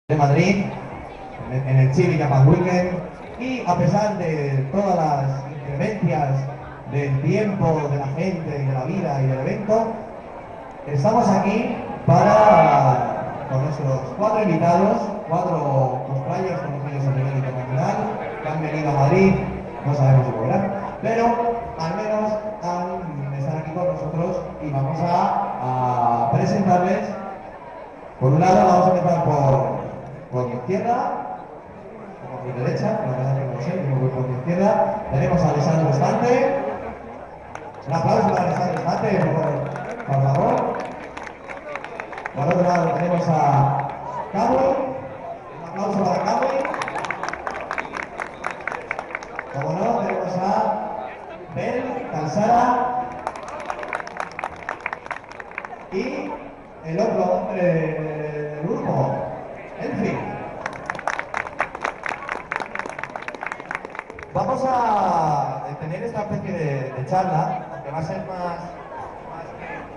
de Madrid, en el Chibi Japan Weekend, y a pesar de todas las inclemencias del tiempo, de la gente, y de la vida y del evento, estamos aquí con nuestros 4 invitados, 4 cosplayers conocidos a nivel internacional, que han venido a Madrid, no sabemos si volverán, pero al menos están aquí con nosotros y vamos a presentarles. Por un lado vamos a empezar por mi izquierda, o por mi derecha, por mi izquierda tenemos a Alessandro Estante. Un aplauso para Alessandro Estante, por favor. Por otro lado tenemos a Cabo. Un aplauso para Cabo. Como no, tenemos a Bel Calzada. Y el otro hombre del grupo, en fin. Vamos a tener esta especie de charla, aunque va a ser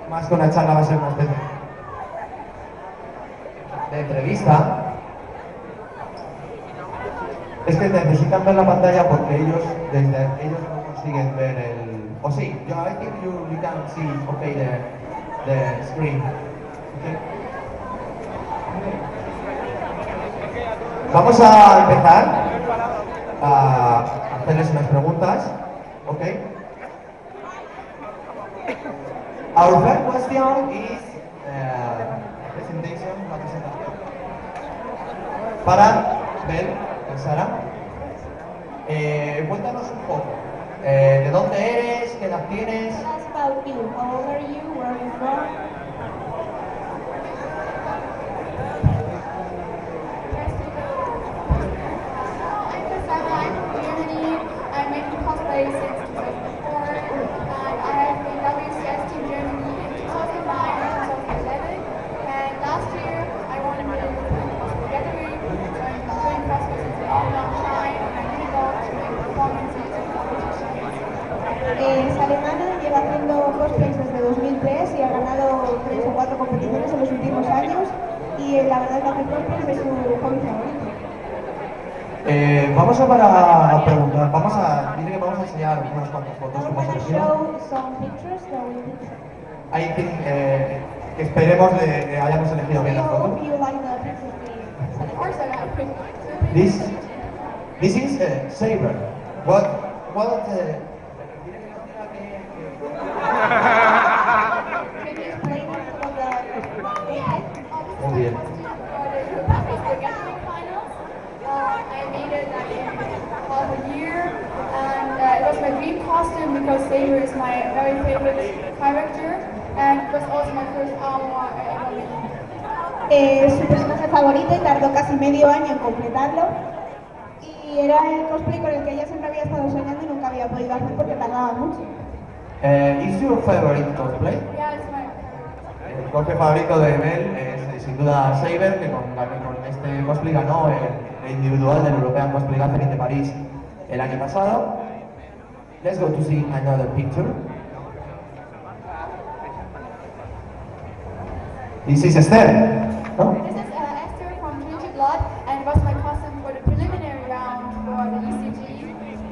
más que una charla, va a ser una especie de entrevista. Es que necesitan ver la pantalla porque ellos no consiguen ver el... O sí, I think you can see, okay, the screen. Okay. Vamos a empezar a hacerles unas preguntas, ¿ok? Our first question is presentación. Para Bel, Sara, cuéntanos un poco. ¿De dónde eres? ¿Qué edad tienes? About you. How old are you? Where are you from? I'm making cosplay since 2004, and I have been WCS Team Germany in 2009 and 2011. And last year, I won a medal in the cosplay gallery, so I'm doing cosplay since a long time, and I really love to make performances and competitions. Es alemana, lleva haciendo cosplays desde 2003 y ha ganado 3 o 4 competiciones en los últimos años, y la verdad es que hacer cosplays es su hobby favorito. Vamos a preguntar, dile que vamos a enseñar unas cuantas fotos que hemos elegido. I think que esperemos hayamos elegido bien las fotos. This is Saber. What Muy bien. I made it like in half a year, and it was my dream costume because Saber is my very favorite character, and it was also my first armor I ever made. Su personaje favorito y tardó casi medio año en completarlo, y era el cosplay con el que ella siempre había estado soñando y nunca había podido hacer porque tardaba mucho. ¿Is your favorite cosplay? Yeah, it's my El cosplay favorito de Bel es sin duda Saber, que con este cosplay ganó el individual del European Cosplay Gathering de París el año pasado. Let's go to see another picture. This is Esther, no? This is Esther from Trinity Blood, and it was my costume for the preliminary round for the ECG.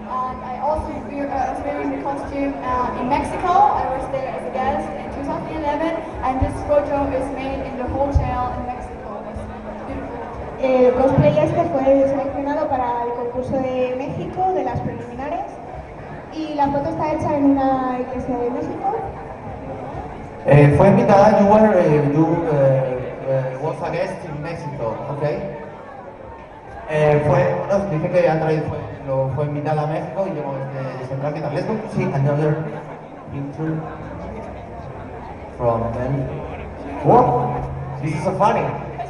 And I also was wearing the costume in Mexico. I was there as a guest in 2011, and this photo is made in the hotel in Mexico. It's beautiful. El cosplay este fue seleccionado para el concurso de México, de las preliminares, y la foto está hecha en una iglesia de México. Fue invitada, you was a guest in Mexico, okay? Dice que fue invitada a México y llegó desde Central. Let's go to see another picture from them. What? This is so funny.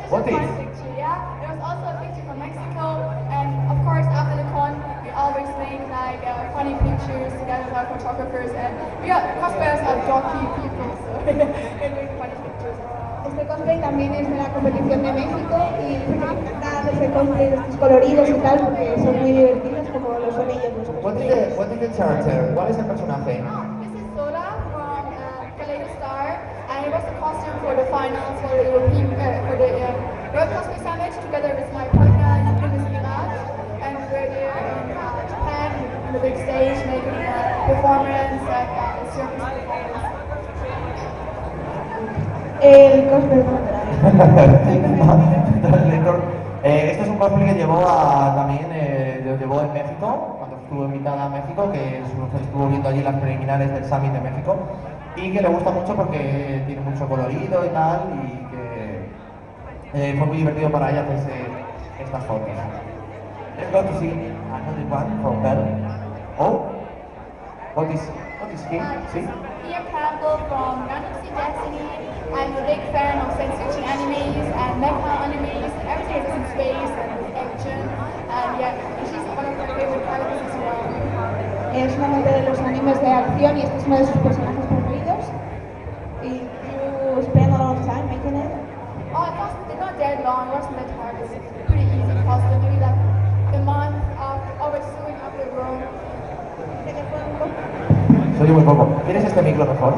What is? Picture, yeah. There was also a picture from Mexico, and of course after the con, we always make like funny pictures together with our photographers, and cosplayers are jockey people, so we make funny pictures. Este cosplay también es de la competición de México y me encanta hacer cosplays estos coloridos y tal porque son muy divertidos como lo son ellos los cosplayers. What is the character? ¿Cuál es el personaje? This is Sola from Kaleido Star, and it was the costume for the finals for the European, for the World Cosplay Summit together with El cosplay Este es un cosplay que llevó también lo llevó en México, cuando estuvo invitada a México, que estuvo viendo allí las preliminares del Summit de México, y que le gusta mucho porque tiene mucho colorido y tal, y que fue muy divertido para ella hacerse estas fotos. Let's go to see another one from Bell. Oh, what is he? See? Here Campbell from Galaxy Destiny. I'm a big fan of science fiction animes and mecha animes and everything that's in space and action. And yeah, she's one of my favorite characters as well. Es un amante de los animes de acción y este es uno de sus personajes preferidos. Y you spend a lot of time making it? Oh, it wasn't not that long. It wasn't that hard. It's pretty easy cosplay. Maybe like a month of always sewing up the room. Soy muy poco. ¿Quieres este micro mejor?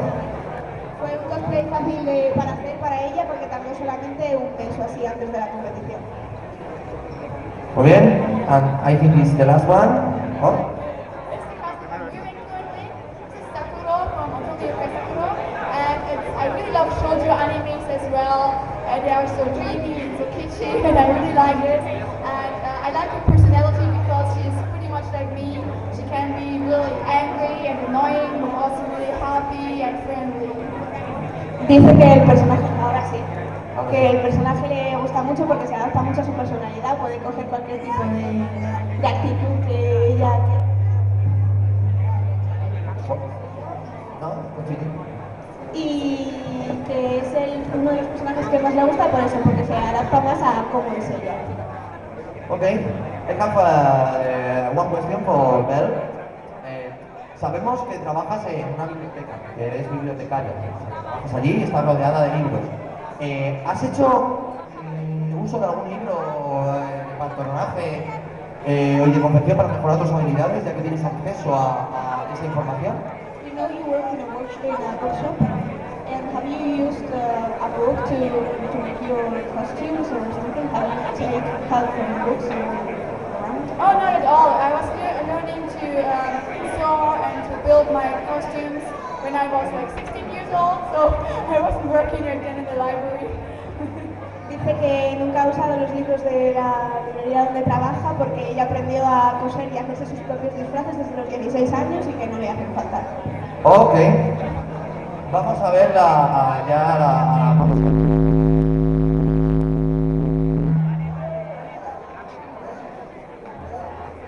Fue un cosplay fácil para hacer para ella porque tardó solamente un mes o así antes de la competición. Muy bien. And I think it's the last one. Oh. This is the costume I'm wearing currently. This is Sakura from Otaku Sakura. And I really love shoujo animes as well. They are so dreamy and so kitschy and I really like it. And I like her personality because she's pretty much like me. She can be really angry and annoying, but also really happy and friendly. Dice que el personaje, ahora sí, que el personaje le gusta mucho porque se adapta mucho a su personalidad, puede coger cualquier tipo de actitud que ella quiera. No, continúe. Y que es uno de los personajes que más le gusta por eso, porque se adapta más a cómo es ella. Okay, I have one question for Bell. Sabemos que trabajas en una biblioteca, que eres bibliotecaria. Trabajas allí y estás rodeada de libros. ¿Has hecho uso de algún libro de patronaje o de confección para mejorar tus habilidades, ya que tienes acceso a esa información? You know you work in a workshop, and have you used a book to make your costumes or something? Have you taken help from books around? Oh, not at all. I was learning to sew and to build my costumes when I was like 16 years old, so I wasn't working again in the library. Dice que nunca ha usado los libros de la librería donde trabaja porque ella aprendió a coser y a hacerse sus propios disfraces desde los 16 años y que no le hacen falta. Ok. Vamos a ver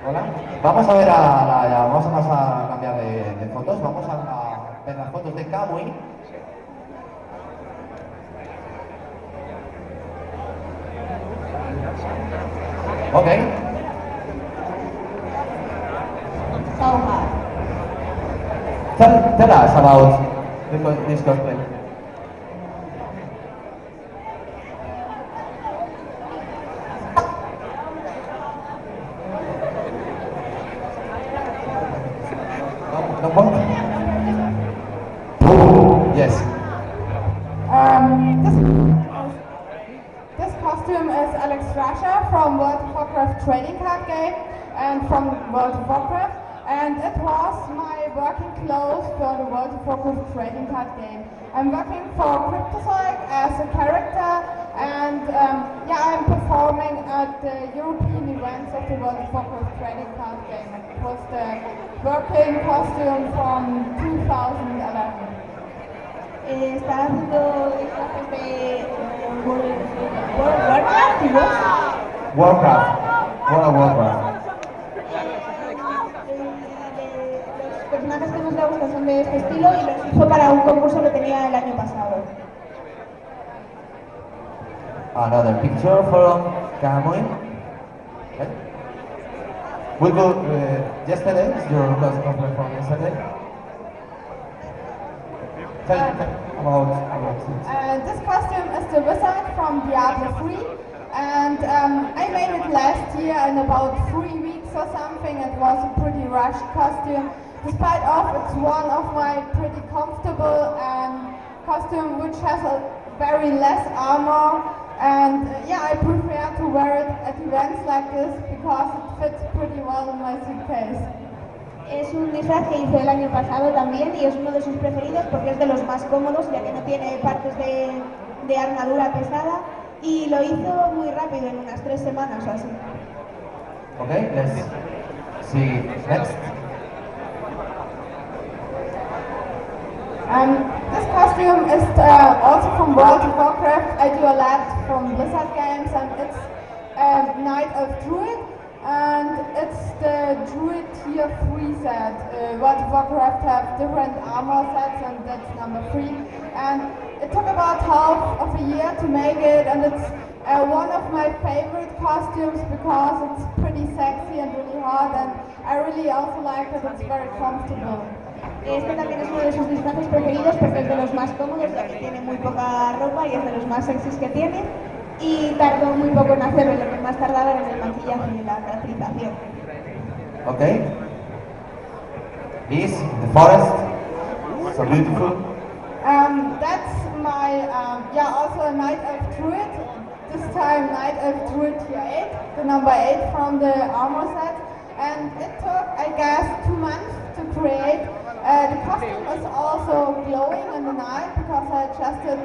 Hola. Vamos a ver vamos a pasar a cambiar de fotos. Vamos a ver las fotos de Kamui. Okay. So hard. Tell us about this cosplay. Yes. This costume is Alex Thrasher from World of Warcraft trading card game and from World of Warcraft, and it was my working clothes for the World of Warcraft trading card game. I'm working for Cryptozoic as a character, and I'm performing at the European events of the World of Warcraft trading card game. It was the working costume from 2011. Está haciendo disfraces de Warcraft, ¿no? World of Warcraft. Los personajes que más le gustan son de este estilo y los hizo para un concurso que tenía el año pasado. Another picture from Kamui. Okay. We go yesterday. Is your cosplay from yesterday? Tell about it. This costume is the wizard from Diablo 3, and I made it last year in about 3 weeks or something. It was a pretty rushed costume. Despite it's one of my pretty comfortable costume which has a very less armor, and I prefer to wear it at events like this because it fits pretty well in my suitcase. Es un disfraz que hizo el año pasado también y es uno de sus preferidos porque es de los más cómodos, ya que no tiene partes de armadura pesada, y lo hizo muy rápido, en unas 3 semanas o así. Okay, let's see next. This costume is also from World of Warcraft. I do a lot from Blizzard games, and it's Knight of Druid, and it's the Druid tier 3 set. World of Warcraft have different armor sets, and that's number 3. And it took about half of a year to make it, and it's one of my favorite costumes because it's pretty sexy and really hot, and I really also like that it's very comfortable. Este también es uno de sus disfraces preferidos porque es de los más cómodos, ya que tiene muy poca ropa y es de los más sexys que tiene. Y tardó muy poco en hacerlo, lo que más tardaba era en el maquillaje y la caracterización. Okay. Is the forest so beautiful? That's my, also a Knight of Druid. This time Knight of Druid tier 8, the number 8 from the armor set. And it took, I guess, 2 months to create. The costume is also glowing in the night because I adjusted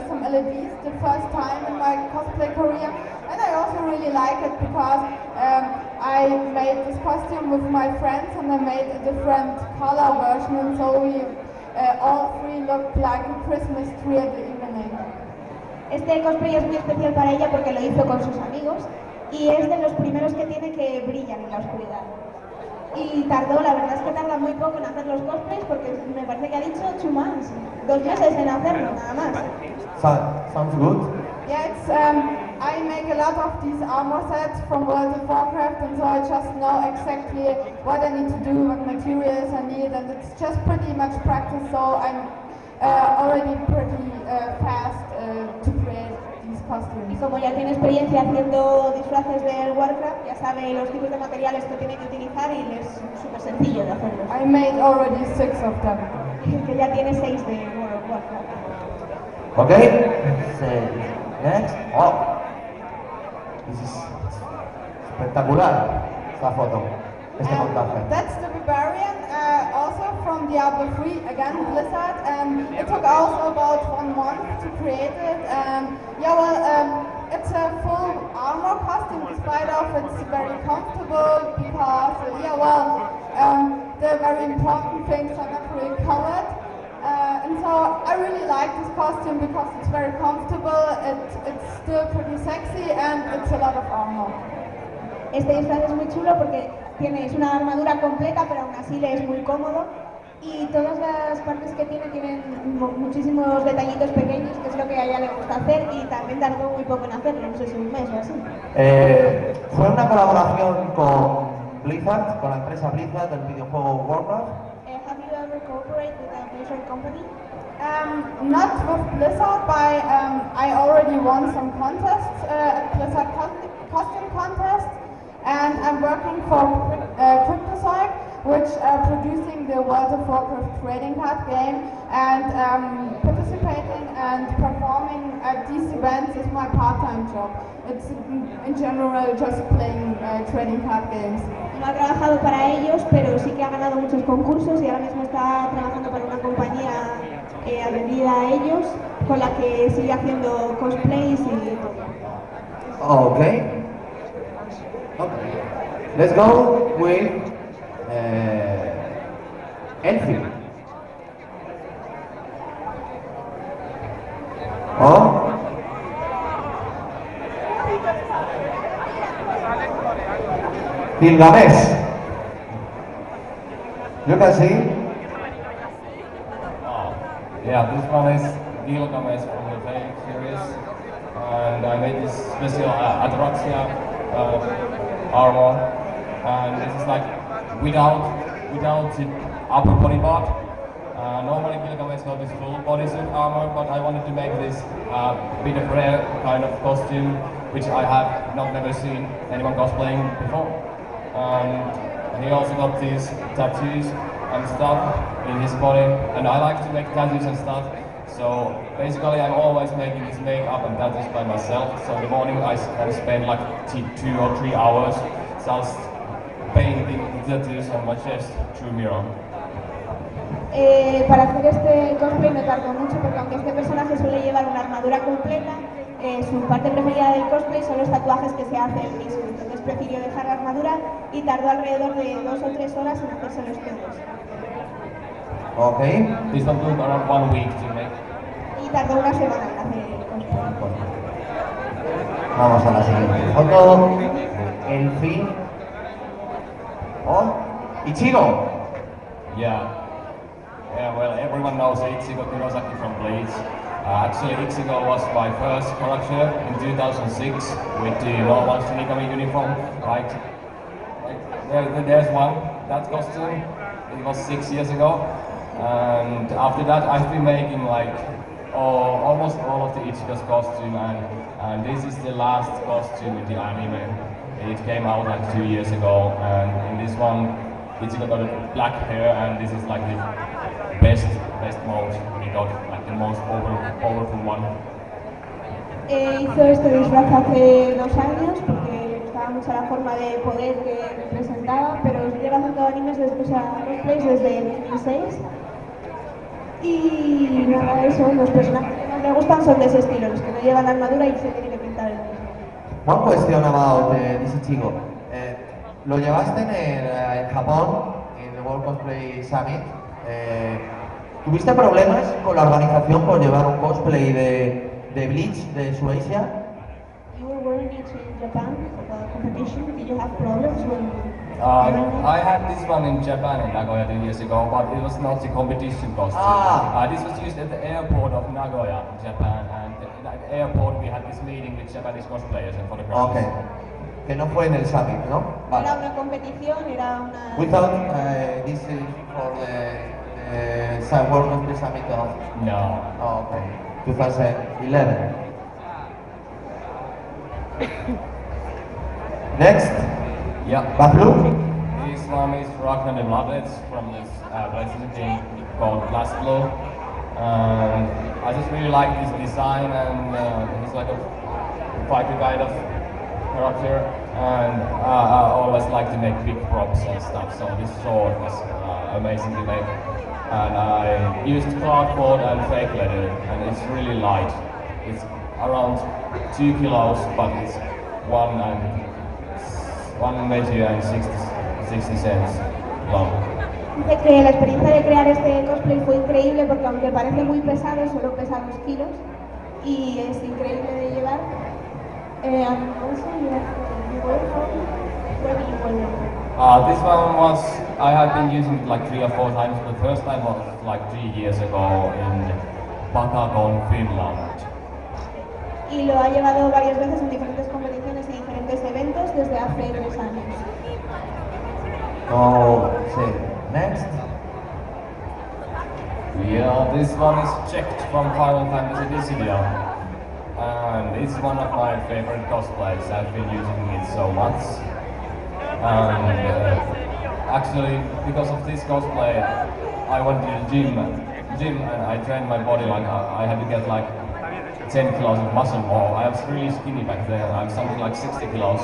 some LEDs the first time in my cosplay career, and I also really like it because I made this costume with my friends and I made a different color version, and so we all three looked like a Christmas tree at the evening. Este cosplay es muy especial para ella porque lo hizo con sus amigos y es de los primeros que tiene que brillan en la oscuridad. Y tardó, la verdad es que tarda muy poco en hacer los cosplays porque me parece que ha dicho 2 months, 2 meses en hacerlo, nada más. Sounds good. Yeah, it's, I make a lot of these armor sets from World of Warcraft, and so I just know exactly what I need to do, what materials I need, and it's just pretty much practice, so I'm already pretty fast to create these Y costumes. como ya tiene experiencia haciendo disfraces del Warcraft, ya sabe los tipos de materiales que tiene que utilizar y le es súper sencillo de hacerlos. I made already 6 of them. Que ya tiene 6 de World of Warcraft. Okay. Say next. Oh, this is espectacular. Esta foto, este montaje. That's the Barbarian, also from Diablo 3, again Blizzard, and it took also about 1 month to create it, and it's a full armor costume, despite of it's very comfortable because, the very important things are not really covered, and so I really like this costume because it's very comfortable, it's still pretty sexy, and it's a lot of armor. Este disfraz es muy chulo porque es una armadura completa, pero aún así le es muy cómodo. Y todas las partes que tienen muchísimos detallitos pequeños, que es lo que a ella le gusta hacer, y también tardó muy poco en hacerlo, no sé si 1 mes o así. Fue una colaboración con Blizzard, con la empresa Blizzard del videojuego Warcraft. Have you ever cooperated with a Blizzard company? Not with Blizzard, but I already won some contests, Blizzard costume contests, and I'm working for Cryptozoic, which are producing the World of Warcraft trading card game, and participating and performing at these events is my part-time job. It's in general just playing trading card games. No ha trabajado para ellos, pero sí que ha ganado muchos concursos y ahora mismo está trabajando para una compañía adherida a ellos, con la que sigue haciendo cosplays y todo. Okay. Let's go with Elfie. Oh. Gilgamesh. You can see. Yeah, this one is Gilgamesh from the Tale series, and I made this special Atraxia armor, and this is like without the upper body part. Normally Gilgamesh got this full bodysuit armor, but I wanted to make this bit of rare kind of costume, which I have never seen anyone cosplaying before. And he also got these tattoos and stuff in his body, and I like to make tattoos and stuff. So basically I'm always making this makeup and tattoos by myself. So in the morning I can spend like 2 or 3 hours just painting tattoos on my chest through mirror. Para hacer este cosplay no tardó mucho porque aunque este personaje suele llevar una armadura completa, su parte preferida del cosplay son los tatuajes que se hace él mismo. Entonces prefirió dejar la armadura y tardó alrededor de 2 o 3 horas en hacerse los todos. Okay. This one took around 1 week to make. Y tardó una semana en hacer el cosplay. Vamos a la siguiente foto. El fin. Oh, Ichigo. Yeah. Yeah, well, everyone knows Ichigo Kurosaki from Bleach. Actually, Ichigo was my first character in 2006 with the normal Shinigami uniform. There's one, that costume. It was 6 years ago. And after that, I've been making like almost all of the Ichigo's costume, and this is the last costume in the anime. It came out like 2 years ago, and in this one, Ichigo got black hair, and this is like the best mode he got, like the most powerful one. Hizo este disfraz hace 2 años porque le gustaba mucho la forma de poder que representaba, pero lleva haciendo animes desde, cosplays desde el 2006. Y nada, eso, los personajes que más me gustan son de ese estilo, los que no llevan armadura y se tienen que pintar el mismo. One question about this Ichigo. Lo llevaste en Japón, en el World Cosplay Summit. ¿Tuviste problemas con la organización por llevar un cosplay de Bleach, de Suecia? You were wearing it in Japan for the competition. Did you have problems when? I had this one in Japan in Nagoya 2 years ago, but it was not the competition costume. This was used at the airport of Nagoya, Japan, and at the airport we had this meeting with Japanese cosplayers and photographers. Okay. Que no fue en el summit, ¿no? Vale. Era una competición, era una... We thought this is for the World Cosplay Summit of... No. Oh, okay. 2011. Next. Yeah. Bablu? This one is Ragnar the Blooded from this PlayStation game called Blast Blow. I just really like his design, and he's like a fighter kind of character, and I always like to make big props and stuff, so this sword was amazing to make. And I used cardboard and fake leather, and it's really light. It's around 2 kilos, but it's 1 meter and 60 cents long. Dice que la experiencia de crear este cosplay fue increíble porque aunque parece muy pesado, solo pesa 2 kilos y es increíble de llevar. This one was, I have been using it like 3 or 4 times. The first time was like 3 years ago in Otaku, Finland. Y lo ha llevado varias veces en diferentes competiciones y diferentes eventos desde hace 3 años. Oh, sí. Next. Yeah, this one is checked from Final Fantasy Dissidia. And it's one of my favorite cosplays. I've been using it so much. And actually, because of this cosplay, I went to the gym and I trained my body like I had to get like 10 kilos of muscle more. I was really skinny back then. I'm something like 60 kilos,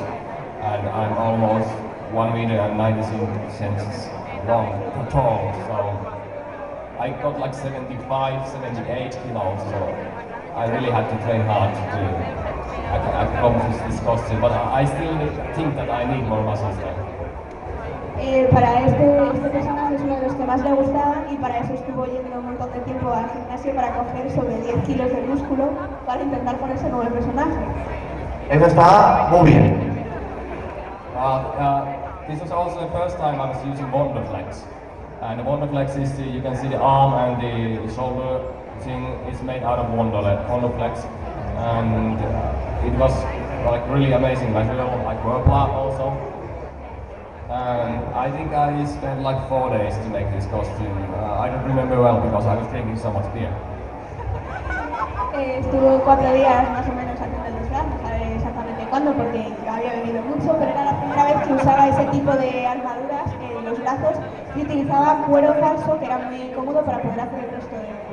and I'm almost 1 meter and 90 centimeters long, tall. So I got like 75, 78 kilos. So I really had to train hard to accomplish this costume. But I still think that I need more muscles though. Para este personaje es uno de los que más le gustaban y para eso estuvo yendo un montón de tiempo al gimnasio para coger sobre 10 kilos de músculo para intentar ponerse como el personaje. Eso está muy bien. This was also the first time I was using Wonderflex. And the Wonderflex is you can see the arm and the shoulder thing is made out of Wonderflex. And it was like really amazing, like real like Whirlpool also. And I think I spent like 4 days to make this costume. I don't remember well because I was drinking so much beer. Estuvo 4 días más o menos haciendo el disfraz, no sabe exactamente cuándo porque había bebido mucho, pero era la primera vez que usaba ese tipo de armaduras en los brazos y utilizaba cuero falso que era muy cómodo para poder hacer el resto de disfraz.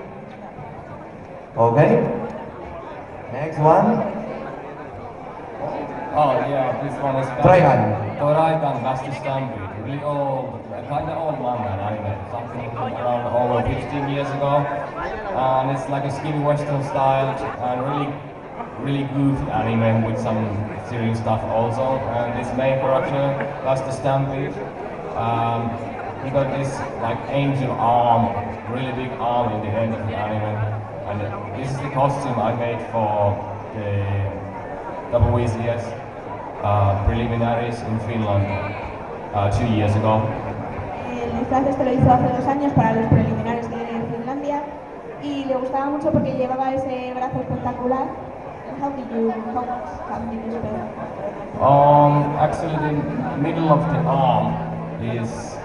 Okay. Next one. Oh yeah, this one is Traigan. Toraikan Basti Stampede, really old, kind of old manga anime, something around over 15 years ago. And it's like a skinny western style and really goofy anime with some serious stuff also. And this main character, Basti Stampede, he got this like angel arm, really big arm in the end of the anime. And this is the costume I made for the WCS preliminaries in Finland 2 years ago. El disfraz este lo hizo hace 2 años para los preliminares de Finlandia y le gustaba mucho porque llevaba ese brazo espectacular. How did you spell? Actually, the middle of the arm is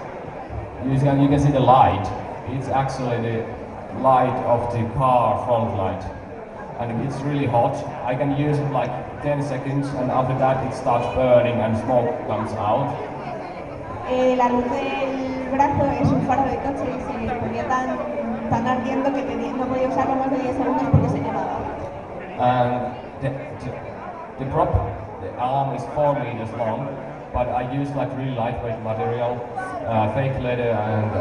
you can see the light. It's actually the light of the car front light, and it's really hot. I can use it like 10 seconds, and after that it starts burning and smoke comes out. La luz del brazo es un faro de coche y se ponía tan ardiendo que no podía usarlo más de 10 segundos porque se quemaba. And the arm is 4 meters long, but I use like really lightweight material, fake leather and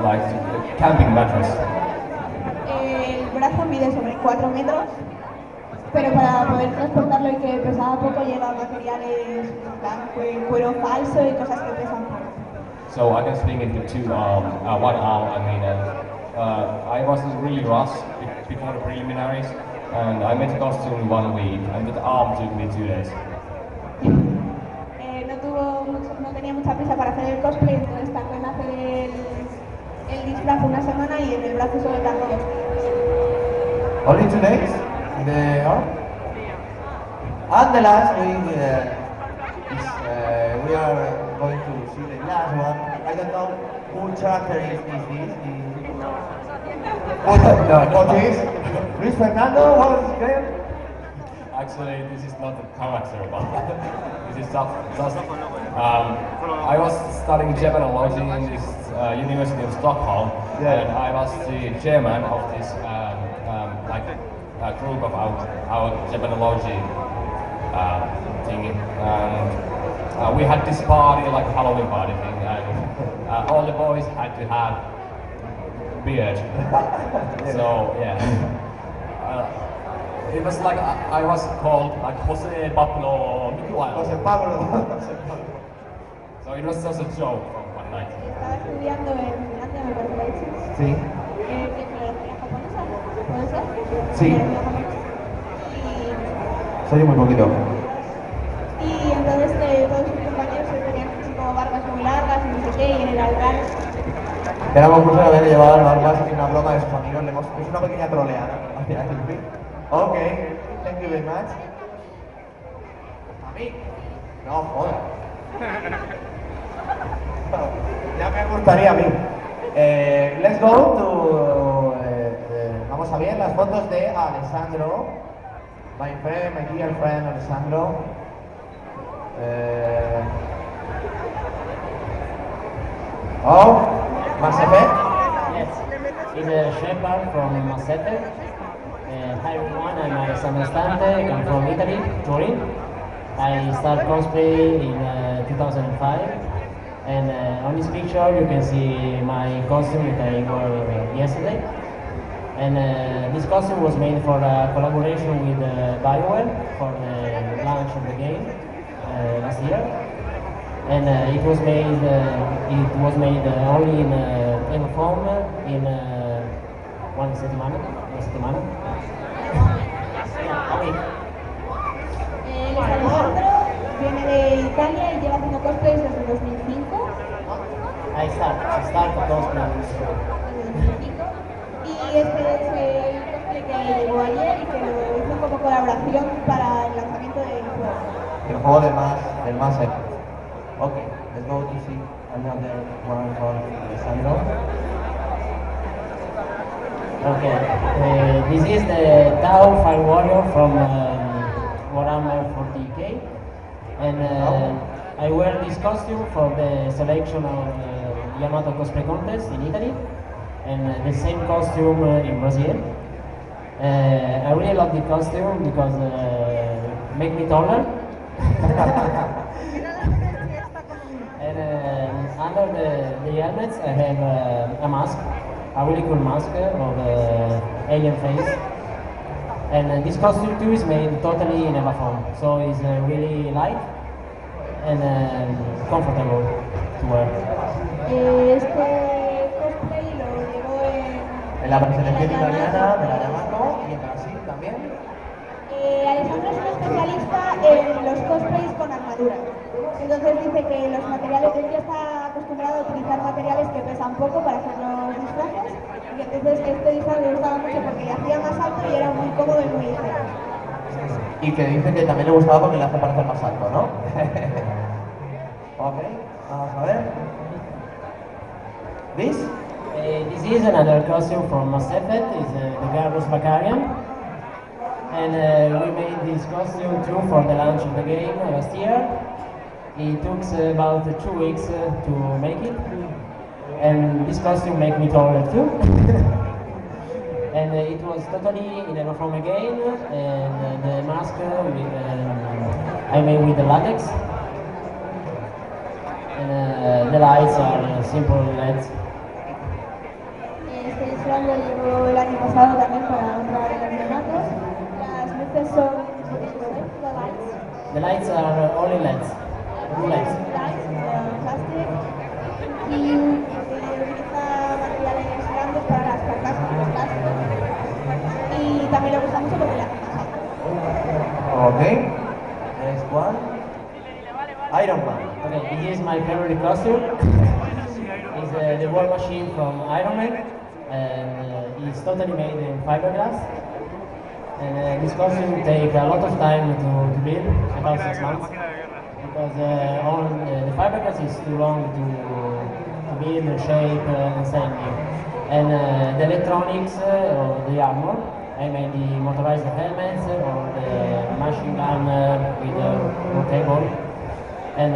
like the camping mattress. El brazo mide sobre 4 metros, pero para poder transportarlo y que pesaba poco lleva materiales cuero falso y cosas que pesan poco. So I can swing it with one arm. I mean, I was really rushed before the preliminaries, and I made the costume in 1 week, and the arm took me 2 days. No tenía mucha prisa para hacer el cosplay, entonces tardó en hacer el disfraz 1 semana y en el brazo solo tardó 2 días. Only 2 days in the arm? And the last week we are going to see the last one. I don't know who character is this. What is? Luis Fernando? What is his name? Actually, this is not a character, but this is just I was studying Japanology in this University of Stockholm, and I was the chairman of this group of our Japanology thingy. And we had this party, like Halloween party thing, and all the boys had to have beard. So yeah. It was like I was called like Jose Pablo Miguel. José Pablo. So it was just a joke from one night. Estaba estudiando en Finlandia, me parece. Sí. Filología japonesa, ¿puede ser? Sí. Filología japonesa. Soy muy poquito. Y entonces todos sus compañeros tenían así como barbas muy largas y no sé qué, y en el altar. Éramos muchos que llevar barbas y una broma de sus amigos. Es una pequeña troleada hacia el film. Ok, thank you very much. ¿A mí? No, joder. Ya me gustaría a mí. Let's go to... vamos a ver las fotos de Alessandro. My dear friend Alessandro. Masepe? Yes, he's a shepherd from Masepe. Hi everyone, I'm Alessandro Stante, I'm from Italy, Turin. I started cosplay in 2005, and on this picture you can see my costume that I wore yesterday. And this costume was made for a collaboration with BioWare for the launch of the game last year. And it was made only in Evofoam in one settimana. Alessandro viene de Italia y lleva haciendo cosplays desde el 2005. I started cosplay Desde 2005. Y este es el cosplay que llegó ayer y que lo hizo como colaboración para el lanzamiento del juego. El juego del más Ok, let's go to see another one from Alessandro. Okay, this is the Tao Fire Warrior from Warhammer 40k, and I wear this costume for the selection of Yamato Cosplay Contest in Italy, and the same costume in Brazil. I really love the costume because it makes me taller. under the helmets I have a mask, a really cool mask of alien face. And this costume too is made totally in EVA foam, so it's really light and comfortable to wear. Este cosplay lo llevó En la preselección italiana de la Yamato y en Brasil también. Alessandro es un especialista en los cosplays con armadura. Entonces dice que los materiales, él ya está acostumbrado a utilizar materiales que pesan poco para hacer los disfraces. Y entonces este disfraz le gustaba mucho porque le hacía más alto y era muy cómodo y muy ligero. Y que dice que también le gustaba porque le hace parecer más alto, ¿no? Ok, vamos a ver. This? This is another costume from Mass Effect, it's the Garrus Bacarian. And we made this costume too for the launch of the game last year. It took about 2 weeks to make it. And this costume made me taller too. And it was totally in a foam again. And the mask I made with the latex. And the lights are simple LEDs. Este disfraz lo llevó el año pasado también para honrar el campeonato. Las luces son The lights are only LEDs. Blue lights. Plastic y utiliza materiales grandes para las carcasas y los plásticos. Y también le gusta mucho porque le hace masaje. Ok. Next one. Iron Man. Okay, this is my favorite costume. It's the war machine from Iron Man. And it's totally made in fiberglass. And this costume takes a lot of time to build, about 6 months. Because the fiberglass is too long to build, shape, and assembly. And the electronics or the armor, I made the motorized helmets or the machine gun with the rotatable. And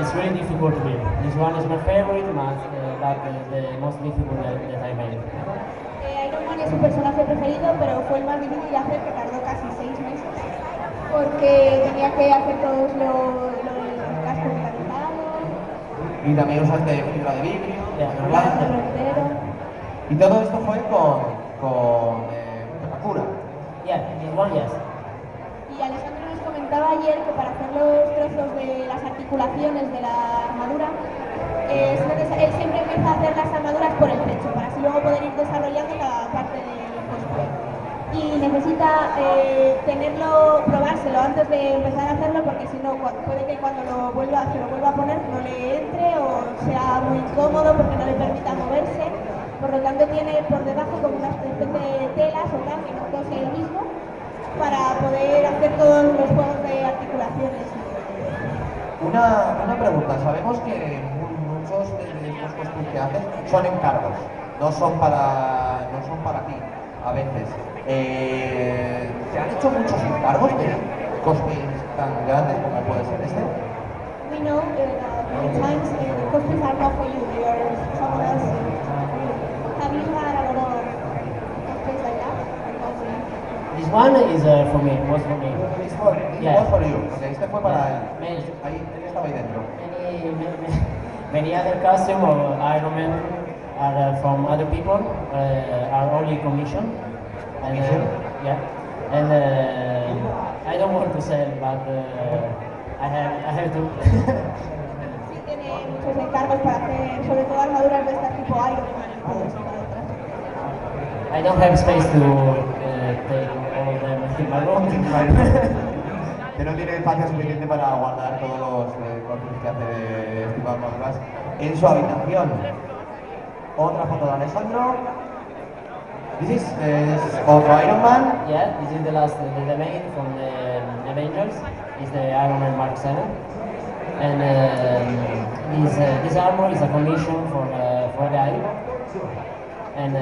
it's really difficult to build. This one is my favorite, but the most difficult that I made. Iron Man es su personaje preferido, pero fue el más difícil de hacer, que tardó casi 6 meses. Porque tenía que hacer todos los cascos metalizados. Y también usaste fibra de vidrio, Entero. Y todo esto fue con Kakura. Yeah, this one, yes. Y Alejandro nos comentaba ayer que para hacer los trozos de las articulaciones de la armadura, él siempre empieza a hacer las armaduras por el pecho, para así luego poder ir desarrollando cada parte del cosplay. Y necesita probárselo antes de empezar a hacerlo, porque si no puede que cuando se lo vuelva a poner no le entre o sea muy incómodo porque no le permita moverse. Por lo tanto tiene por debajo como una especie de telas o tal que no cose él mismo para poder hacer todos los juegos de articulaciones. Una pregunta, sabemos que muchos de estos cosplays que haces son encargos, no son para ti, a veces. ¿Se han hecho muchos encargos de cosplays tan grandes como puede ser este? We know many times cosplays are not for you, they are someone else. Have you had a lot of cosplays like that? This one is for me, was for me. It was for you, okay, este fue para él. Many, Él estaba ahí dentro. many other costumes of Iron Man are from other people, are only commission. And, yeah, and I don't want to sell, but I have to. Sí, tiene muchos encargos para hacer, sobre todo armaduras de este tipo Iron Man y cosas otras. I don't have space to take all of them in my room. Que no tiene espacio suficiente para guardar todos los cosplays que hace de Steve Marcos en su habitación. Otra foto de Alessandro. This is otro Iron Man. Yeah, this is the last, the main from the Avengers. Is the Iron Man Mark 7. And this armor is a commission for the eye. And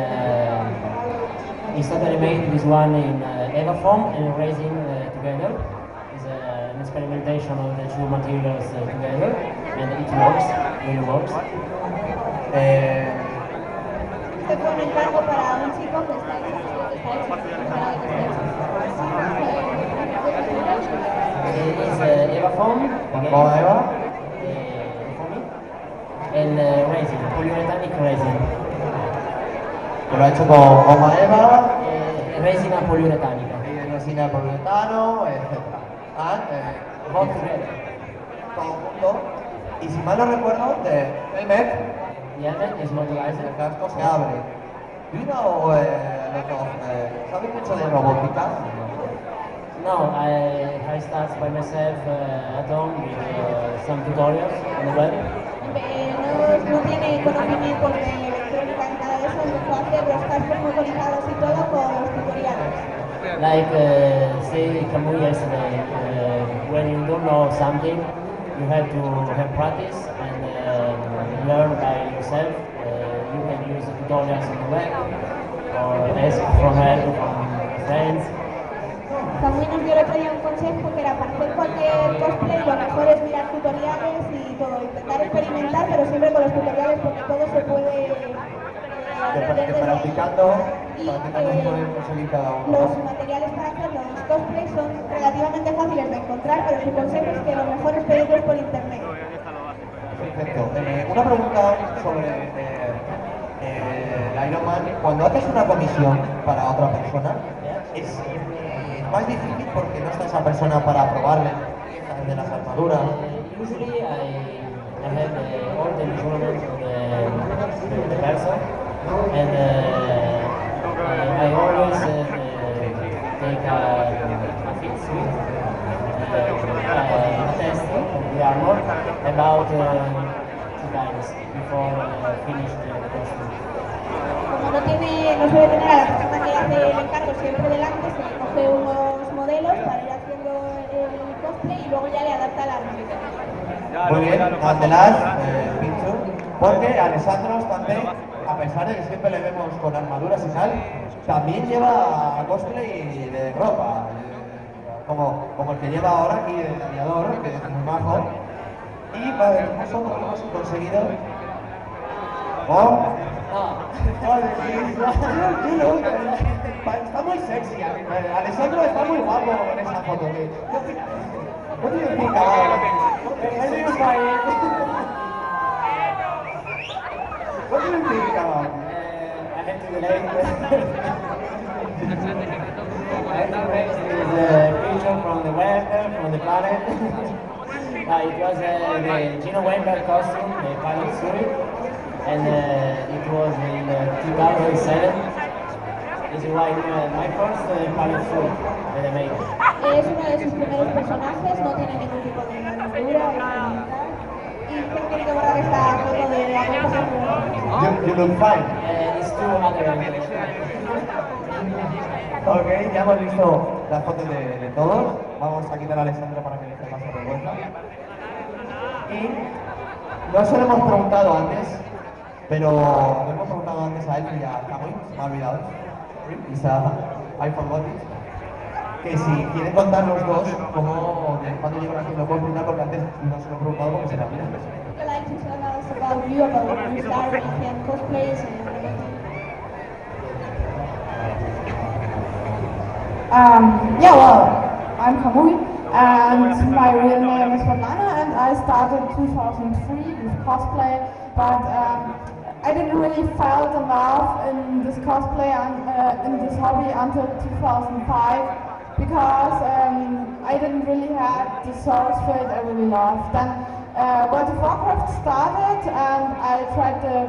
it's totally made, this one in EVA foam and resin together. It's an experimentation of the two materials together, and it works, really works. Este fue un encargo para un chico que está hecho. It's EVA foam, again, Hola, Eva. for me. And polyurethanic resin. Que lo ha hecho con goma eva, Resina poliuretánica. y resina de poliuretano, etc. Both together. Todo junto. Y si mal no recuerdo, de helmet, The helmet is motorized. el casco se abre. Do you know ¿sabes mucho de robótica? No, I start by myself at home with some tutorials on the web. No tiene conocimiento de electrónica ni nada de eso, empezó a hacer los cascos motorizados y todo con los tutoriales. Like say Kamui yesterday, when you don't know something, you have to have practice and learn by yourself. You can use tutorials on the web or ask from help from friends. Kamui nos dio el otro día un consejo que era para hacer cualquier cosplay lo mejor es mirar tutoriales y todo, intentar experimentar, pero siempre con los tutoriales porque todo se puede aprender Practicando, y pueden conseguir cada uno. los materiales para hacer los cosplays son relativamente fáciles de encontrar, pero su consejo es que lo mejor es pedirlos por internet. Perfecto. Una pregunta sobre el Iron Man. Cuando haces una comisión para otra persona, es más difícil porque no está esa persona para probarle piezas de las armaduras. Usually I have all the measurements of the person and I always take a fit suit test of the armor about 2 times before finish the costume. Como no suele tener a la persona que hace el encargo siempre delante, se le coge unos modelos para ir haciendo el cosplay y luego ya le adapta la armadura. Muy bien, Andelas, Pincho, porque Alessandro también, a pesar de que siempre le vemos con armaduras y tal, también lleva cosplay de ropa, como el que lleva ahora aquí el aviador, que es muy majo. Y nosotros hemos conseguido... ¡Oh! Está muy sexy, Alessandro está muy guapo en esa foto. What do you think about it? What do you think about it? I have to relate. Is a picture from the web, from the planet. It was the Gino Weinberg costume, the pilot suit, and it was in 2007. It's like my first pilot suit that I made. Es uno de sus primeros personajes, no tiene ningún tipo de armadura y creo que tiene que borrar esta foto de la ropa. You look fine. It's two other. Ok, ya hemos visto las fotos de todos. Vamos a quitar a Alessandro para que le pase vergüenza. Y no se lo hemos preguntado antes, pero lo hemos preguntado antes a él y a Kamui, se me ha olvidado. Quizá I forgot it. Que si quieren contar los dos cuando llevan haciendo cosplay, porque antes no se lo he preguntado porque se la olvidan. Would you like to tell us about you, about when you started making cosplays and everything? Yeah, well, I'm Kamui, and my real name is Fernanda, and I started in 2003 with cosplay, but I didn't really felt in love in this cosplay and in this hobby until 2005, because I didn't really have the source for it I really loved. Then World of Warcraft started, and I tried to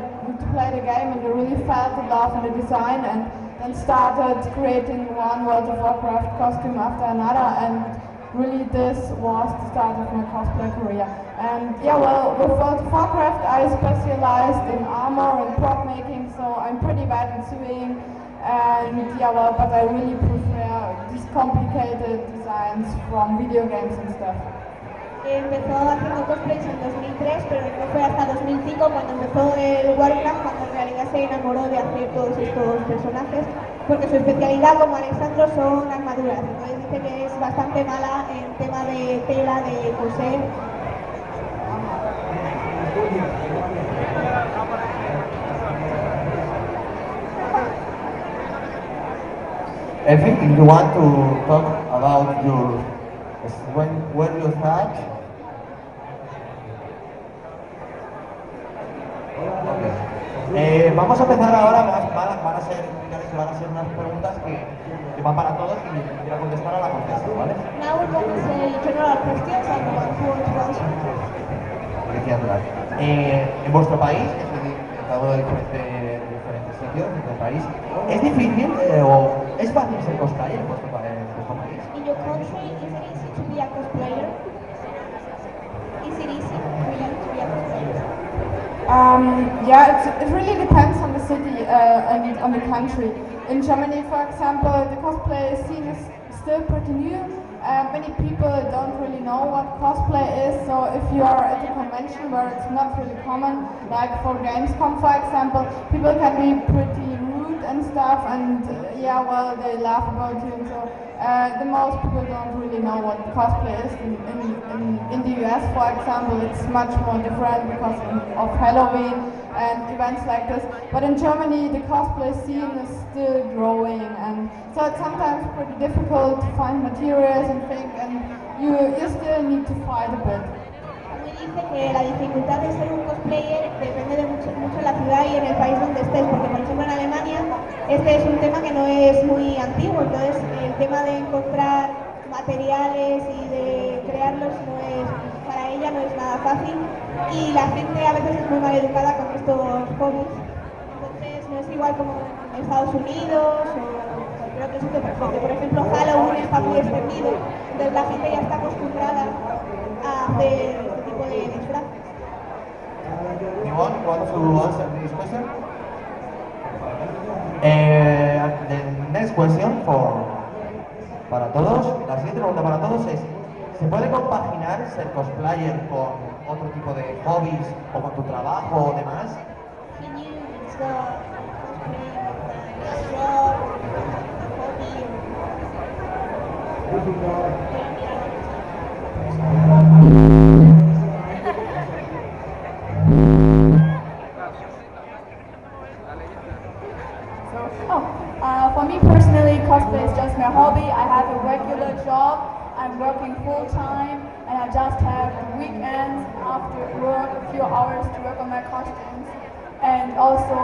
play the game, and I really felt in love in the design, and then started creating one World of Warcraft costume after another, and really this was the start of my cosplay career. And yeah, well, with World of Warcraft I specialized in armor and prop making, so I'm pretty bad in sewing, and yeah, well, but I really prefer these complicated designs from video games and stuff. Empezó haciendo cosplays en 2003, pero no fue hasta 2005 cuando empezó el Warcraft, cuando en realidad se enamoró de hacer todos estos personajes, porque su especialidad como Alessandro son armaduras. Entonces dice que es bastante mala en tema de tela, de coser. If you want to talk about your when you start. Okay. Vamos a empezar ahora, van a ser unas preguntas que van para todos y quiero contestar a la contesto, ¿vale? Now we're going to say general questions and the one who wants to answer. En vuestro país, es decir, he estado en diferentes sitios del país, ¿es difícil o es fácil ser cosplayer en vuestro país? In your country, is it easy to be a cosplayer? Is it easy for you to be a cosplayer? Yeah, it really depends on the city and on the country. In Germany, for example, the cosplay scene is still pretty new. Many people don't really know what cosplay is, so if you are at a convention where it's not really common, like for Gamescom for example, people can be pretty rude and stuff, and yeah, well, they laugh about you, and so the most people don't really know what cosplay is. In the US, for example, it's much more different because of Halloween and events like this, but in Germany the cosplay scene is still growing, and so it's sometimes pretty difficult to find materials and things, and you still need to fight a bit. Dice que la dificultad de ser un cosplayer depende de mucho la ciudad y en el país donde estés, porque por ejemplo en Alemania este es un tema que no es muy antiguo, entonces el tema de encontrar materiales y de crearlos para ella no es nada fácil y la gente a veces es muy mal educada con estos hobbies, entonces no es igual como en Estados Unidos o cualquier otro sitio, porque por ejemplo Halloween está muy extendido, entonces la gente ya está acostumbrada a hacer este tipo de disfraces. Anyone want to answer this question? The next question para todos, la siguiente pregunta para todos es: ¿se puede compaginar ser cosplayer con otro tipo de hobbies o con tu trabajo o demás? Can you start cosplaying with a job, For me personally, cosplay is just my hobby. I have a regular job. I'm working full time, and I just have weekends after work, a few hours to work on my costumes. And also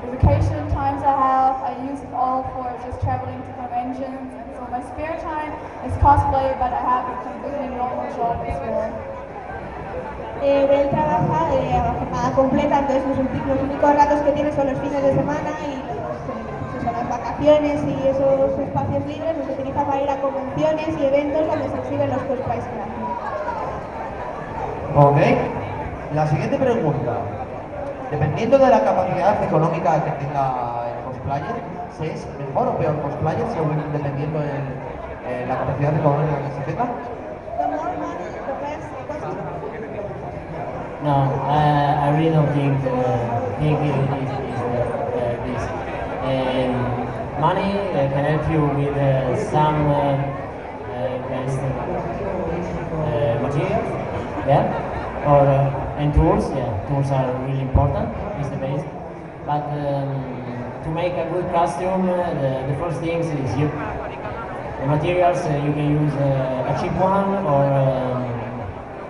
the vacation times I use it all for just traveling to conventions. And so my spare time is cosplay, but I have a completely normal job as well. Él trabaja a jornada completa, entonces los únicos ratos que tiene son los fines de semana y las vacaciones y esos espacios libres los utiliza para ir a convenciones y eventos donde se exhiben los cosplays que hacen. Ok. La siguiente pregunta. Dependiendo de la capacidad económica que tenga el cosplayer, ¿se es mejor o peor cosplayer según dependiendo de la capacidad económica que se tenga? No, I really don't think it is this. Money can help you with some best materials, yeah, or and tools. Yeah, tools are really important. Is the base, but to make a good costume, the first thing is you. The materials you can use a cheap one or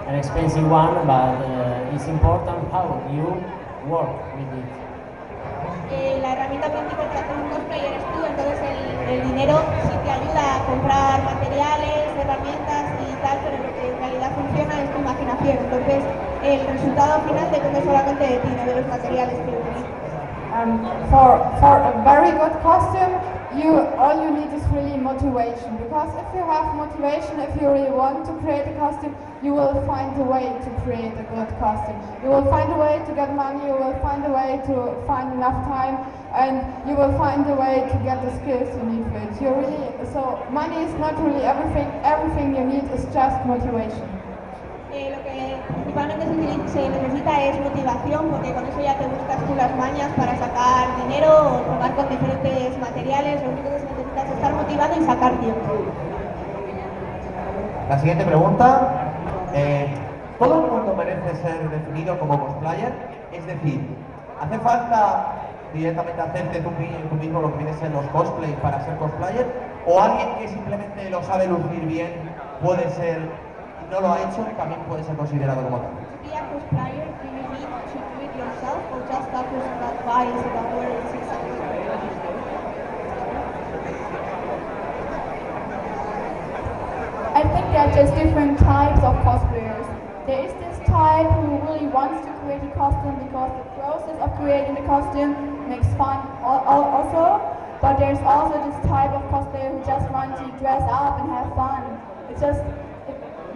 an expensive one, but it's important how you work with it. La herramienta principal para hacer un cosplay eres tú, entonces el dinero sí te ayuda a comprar materiales, herramientas y tal, pero lo que en realidad funciona es tu imaginación, entonces el resultado final depende solamente de ti, no de los materiales que utilizas. For a very good costume, all you need is really motivation, because if you have motivation, if you really want to create a costume, you will find a way to create a good costume. You will find a way to get money, you will find a way to find enough time, and you will find a way to get the skills you need for it. So money is not really everything you need is just motivation. Lo que principalmente se necesita es motivación, porque con eso ya te buscas tú las mañas para sacar dinero o probar con diferentes materiales. Lo único que se necesita es estar motivado y sacar tiempo. La siguiente pregunta. ¿Todo el mundo merece ser definido como cosplayer? Es decir, ¿hace falta directamente hacerte tú mismo lo que viene a ser los cosplays para ser cosplayer? ¿O alguien que simplemente lo sabe lucir bien puede ser, no lo ha hecho, también puede ser considerado como tal? To be a cosplayer, do you need to do it yourself, or just offers advice about where it's exactly? I think there are just different types of cosplayers. There is this type who really wants to create a costume because the process of creating the costume makes fun also, but there's also this type of cosplayer who just wants to dress up and have fun. You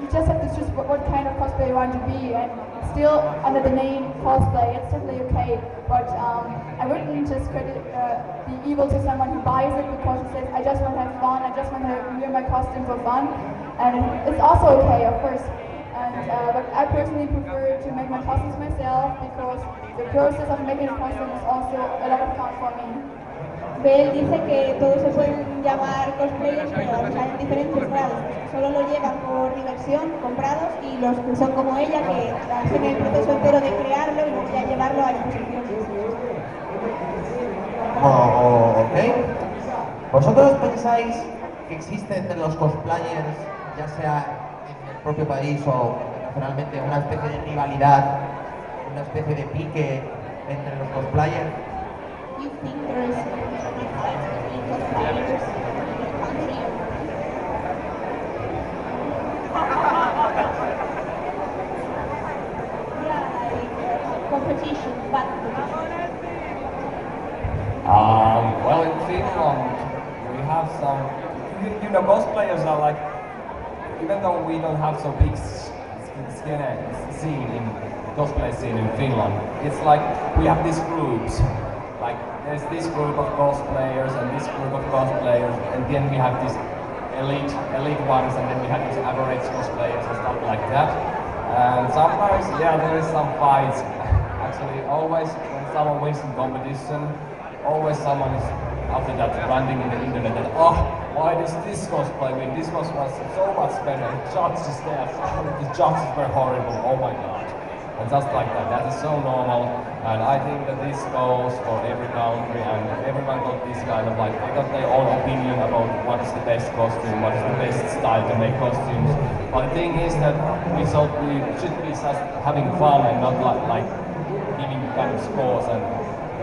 just have to choose what kind of cosplayer you want to be, and still under the name cosplay, it's totally okay. But I wouldn't just be evil to someone who buys it because he says, I just want to have fun, I just want to wear my costume for fun. And it's also okay, of course. But I personally prefer to make my costumes myself because the process of making a costume is also a lot of fun for me. Bell dice que todos se pueden llamar cosplayers, pero o sea, en diferentes grados. Solo lo llevan por diversión, comprados, y los que son como ella, que hacen el proceso entero de crearlo y luego ya llevarlo a exposiciones. Ok. ¿Vosotros pensáis que existe entre los cosplayers, ya sea en el propio país o internacionalmente, una especie de rivalidad, una especie de pique entre los cosplayers? You think there is any fight between cosplayers in the country? Yeah, like competition, bad competition. Well, in Finland, we have some, you know, cosplayers are like, even though we don't have so big scene in cosplay scene in Finland, it's like we have these groups. Like there's this group of cosplayers and this group of cosplayers, and then we have these elite ones, and then we have these average cosplayers and stuff like that. And sometimes, yeah, there is some fights. Actually, always when someone wins in competition, always someone is after that ranting in the internet that, oh, why does this cosplay win? This was so much better. The judges there, the judges were horrible. Oh my god. And just like that, that is so normal. And I think that this goes for every country, and everyone got this kind of like, they got their own opinion about what is the best costume, what is the best style to make costumes. But the thing is that we should be just having fun and not like giving kind of scores and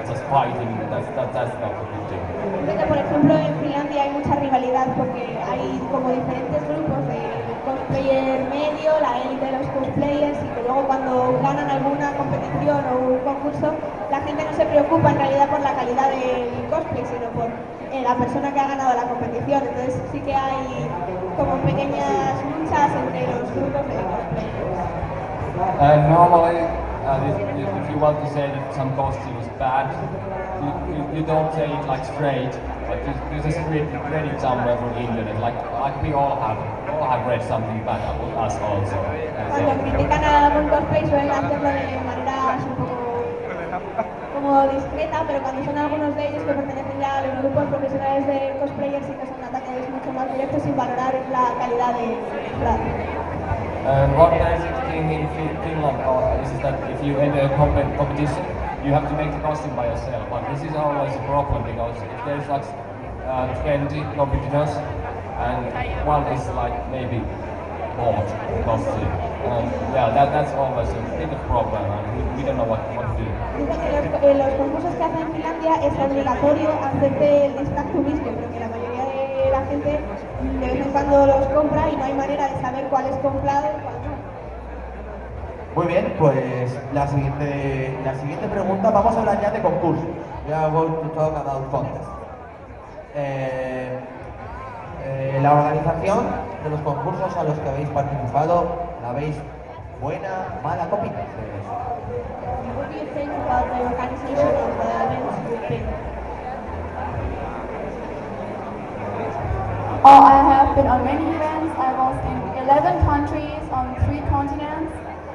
just fighting. That's not a good thing. Por ejemplo, en Finlandia hay mucha rivalidad porque hay como diferentes grupos de cosplayer medio, la élite de los cosplayers, y que luego cuando ganan alguna competición o un concurso, la gente no se preocupa en realidad por la calidad del cosplay, sino por la persona que ha ganado la competición. Entonces sí que hay como pequeñas luchas entre los grupos de cosplayers. Normally, if you want to say that some costume is bad, you don't say it like straight, but you just read it somewhere from the internet. Like we all have read something bad about us also. Cuando critican a algún cosplay suelen hacerlo de manera un poco como discreta, pero cuando son algunos de ellos que pertenecen ya a los grupos profesionales de cosplayers sí que son ataques mucho más directos sin valorar la calidad del disfraz. And one basic thing in Finland is that if you enter a competition, you have to make the costume by yourself. But this is always a problem because if there's like 20 competitors and one is like maybe bought costume, yeah, that's always a bit of problem, and we don't know what to do. Dice que los concursos que hacen en Finlandia es obligatorio hacerte el disfraz tú mismo, pero que la mayoría de la gente de vez en cuando los compra y no hay manera de saber cuál es comprado y cuál no. Muy bien, pues la siguiente pregunta, vamos a hablar ya de concursos. Ya voy to talk about contest. La organización de los concursos a los que habéis participado, ¿la veis buena, mala, cómica? What do you think about the organization of the events you've been? Oh, I have been on many events. I was in 11 countries on 3 continents.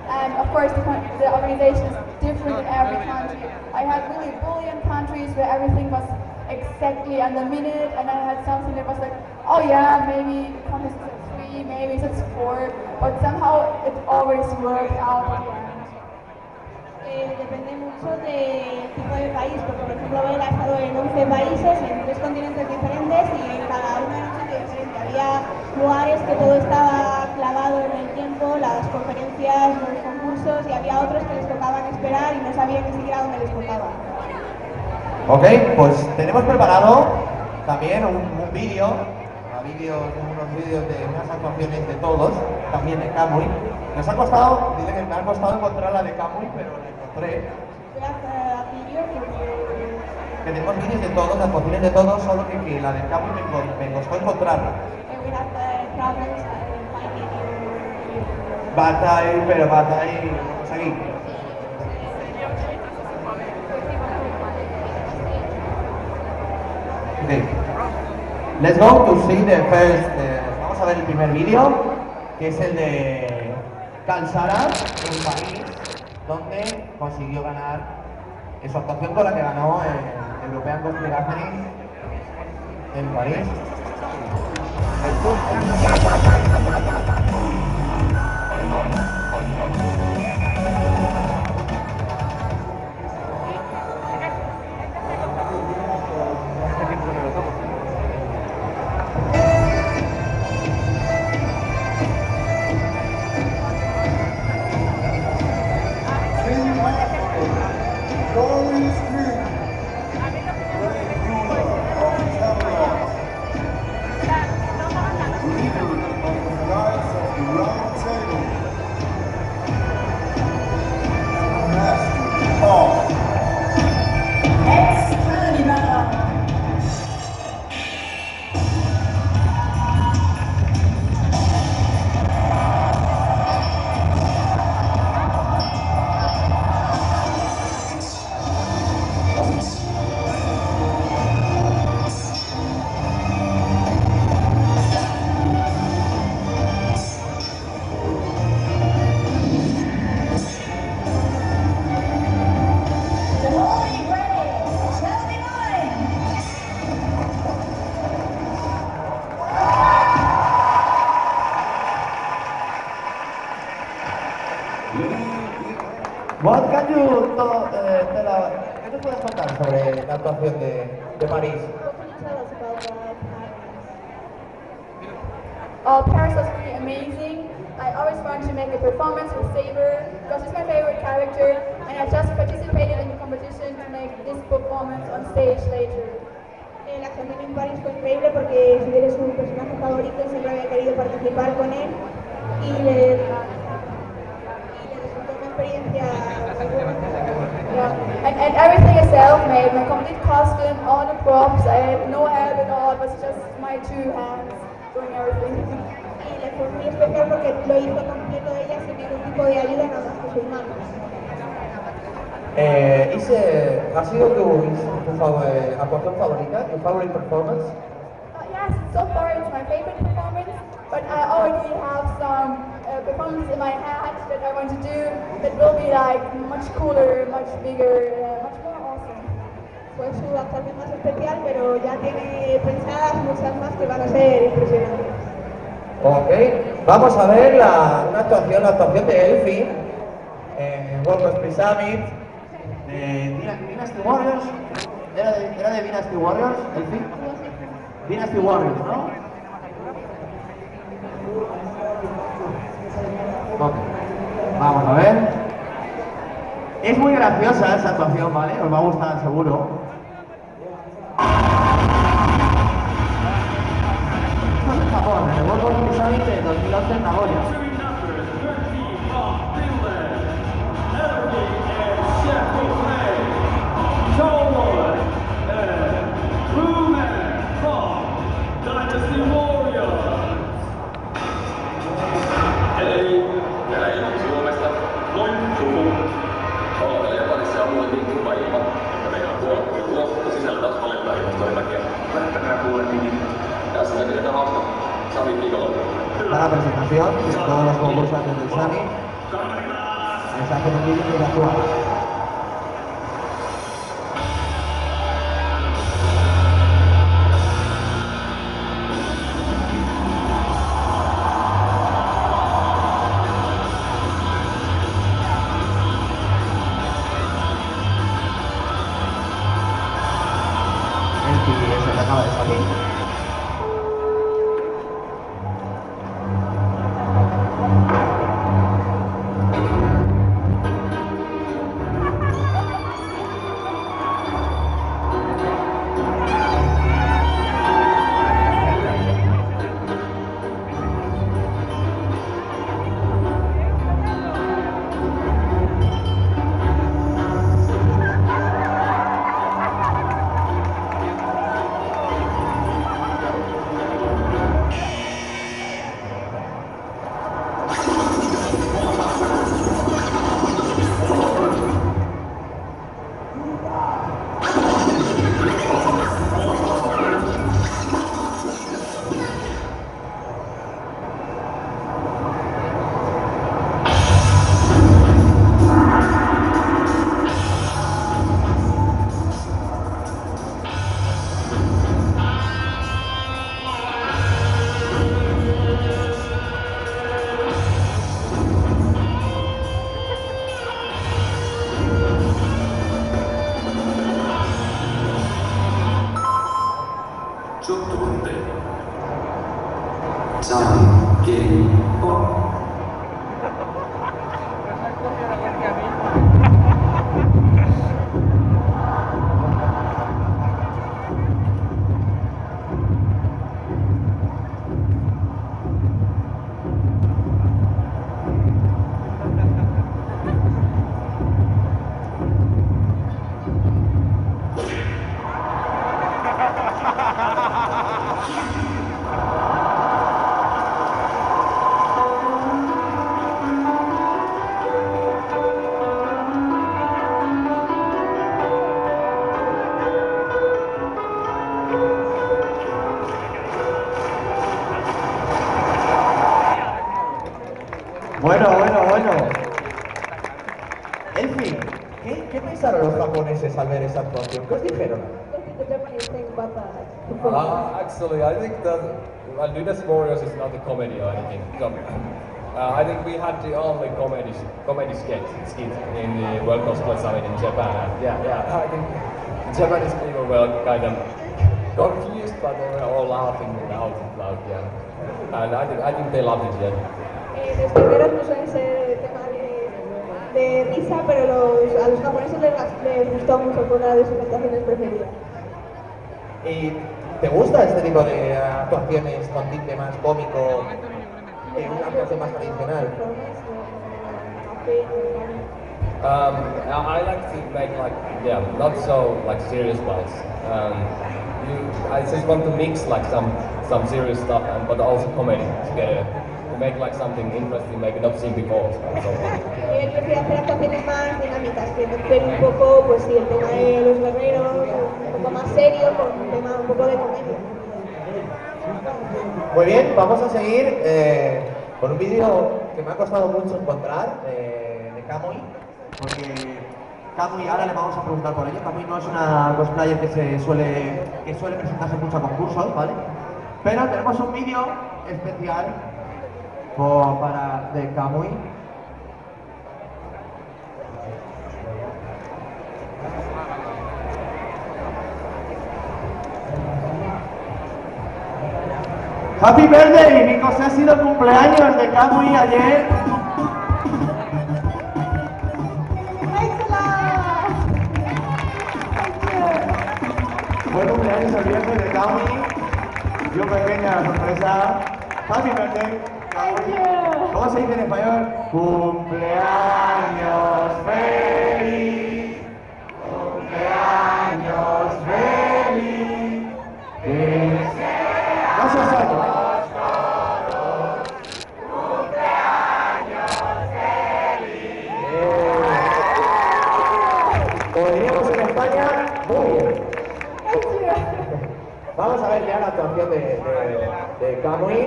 And of course, the organization is different in every country. I had really brilliant countries where everything was exactly on the minute, and I had something that was like, oh yeah, maybe the contest is at 3, maybe it's at 4, but somehow it always worked out at the end. Depende mucho del tipo de país, porque por ejemplo Bella ha estado en 11 países, en 3 continentes diferentes, y en cada uno era un sitio diferente. Había lugares que todo estaba clavado en el tiempo, las conferencias, los concursos, y había otros que les tocaban esperar y no sabían ni siquiera dónde les tocaba. Ok, pues tenemos preparado también un vídeo, unos vídeos de unas actuaciones de todos, también de Kamui. Nos ha costado, dice que me ha costado encontrar la de Kamui, pero la encontré. Que tenemos vídeos de todos, actuaciones de todos, solo que la de Kamui me costó encontrarla. Pero conseguí. Okay. Let's go to see the first. Vamos a ver el primer vídeo, que es el de Calzara en París, donde consiguió ganar en su actuación con la que ganó el European Cosplay en París. What can you ¿qué te puedes contar sobre la actuación de París? Paris was really amazing. I always wanted to make a performance with Saber because he's my favorite character, and I just participated in the competition to make this performance on stage later. La actuación en París fue increíble porque Saber es su personaje favorito y siempre había querido participar con él y le resultó una experiencia muy buena. Yeah, and everything is self-made. My complete costume, all the props, I had no help at all. It was just my two hands doing everything. Y le fue muy especial porque lo hizo completo ella sin ningún tipo de ayuda nada más que sus manos. ¿Ha sido tu actuación favorita, tu favorite performance? Yes, so far it's my favorite performance, but I already have some performances in my head that I want to do that will be like much cooler, much bigger, much more awesome. Fue su actuación más especial, pero ya tiene pensadas muchas más que van a ser impresionantes. Ok, vamos a ver la actuación de Elfie en World Cosplay Summit de Dynasty Warriors. ¿Era de Dynasty Warriors, Elfie? Dynasty Warriors, ¿no? Ok, vamos a ver. Es muy graciosa esa actuación, ¿vale? Os va a gustar seguro. Esto es en Japón, en el World Cosplay Summit de 2011 en Nagoya. Para la presentación de todos los concursantes del Sami, les hacen un vídeo de actuar. El que se acaba de salir. Bueno. En fin, ¿qué pensaron los japoneses al ver esa actuación? ¿Qué os dijeron? Actually, I think that Lunas Warriors is not a comedy or anything. I think we had the only comedy skit in the World Cosplay Summit in Japan. I think Japanese people were kind of confused, but they were all laughing out loud. And I think they loved it. Los primeros no suelen ser tema de risa, pero a los japoneses les gustó mucho, fue una de sus actuaciones preferidas. ¿Y te gusta este tipo de actuaciones con tinte más cómico que una actuación más tradicional? I like to make not so serious ones. I just want to mix some serious stuff but also comedy together. To make something interesting, maybe not seen before. Él prefiere hacer actuaciones más dinámicas, que mezclen un poco, pues sí, el tema de los guerreros, un poco más serio, con un tema un poco de comedia. Muy bien, vamos a seguir con un vídeo que me ha costado mucho encontrar de Kamui, porque Kamui, ahora le vamos a preguntar por ello. Kamui no es una cosplayer que suele presentarse mucho a concursos, ¿vale? Pero tenemos un vídeo especial de Kamui. Happy birthday, Nico, se ha sido cumpleaños de Kamui ayer. Buen cumpleaños el viernes de Kamui. Y una pequeña sorpresa. Happy birthday. ¿Cómo se dice en español? Cumpleaños feliz. Cumpleaños feliz. No se sabe. Como diríamos en España, muy bien. Vamos a ver ya la actuación de Kamui.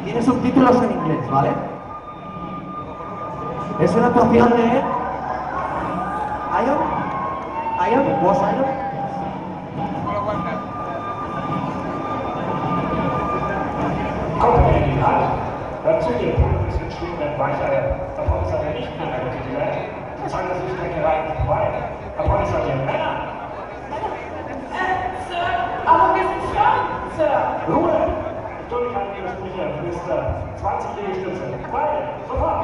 Tiene subtítulos en inglés, ¿vale? Es una actuación de Iron. ¿Was Iron? Dazu ihr Pulver ist geschrieben, Weicheier. Davon seid ihr nicht mehr eine Tätigkeit. Die Zeit ist nicht mehr rein vorbei. Davon seid ihr Männer. Sir, aber wir sind Frauen, Sir. Ruhe! Durchhalten Ihre Sprüche, Mister. 20 Liegestütze. Beide, sofort!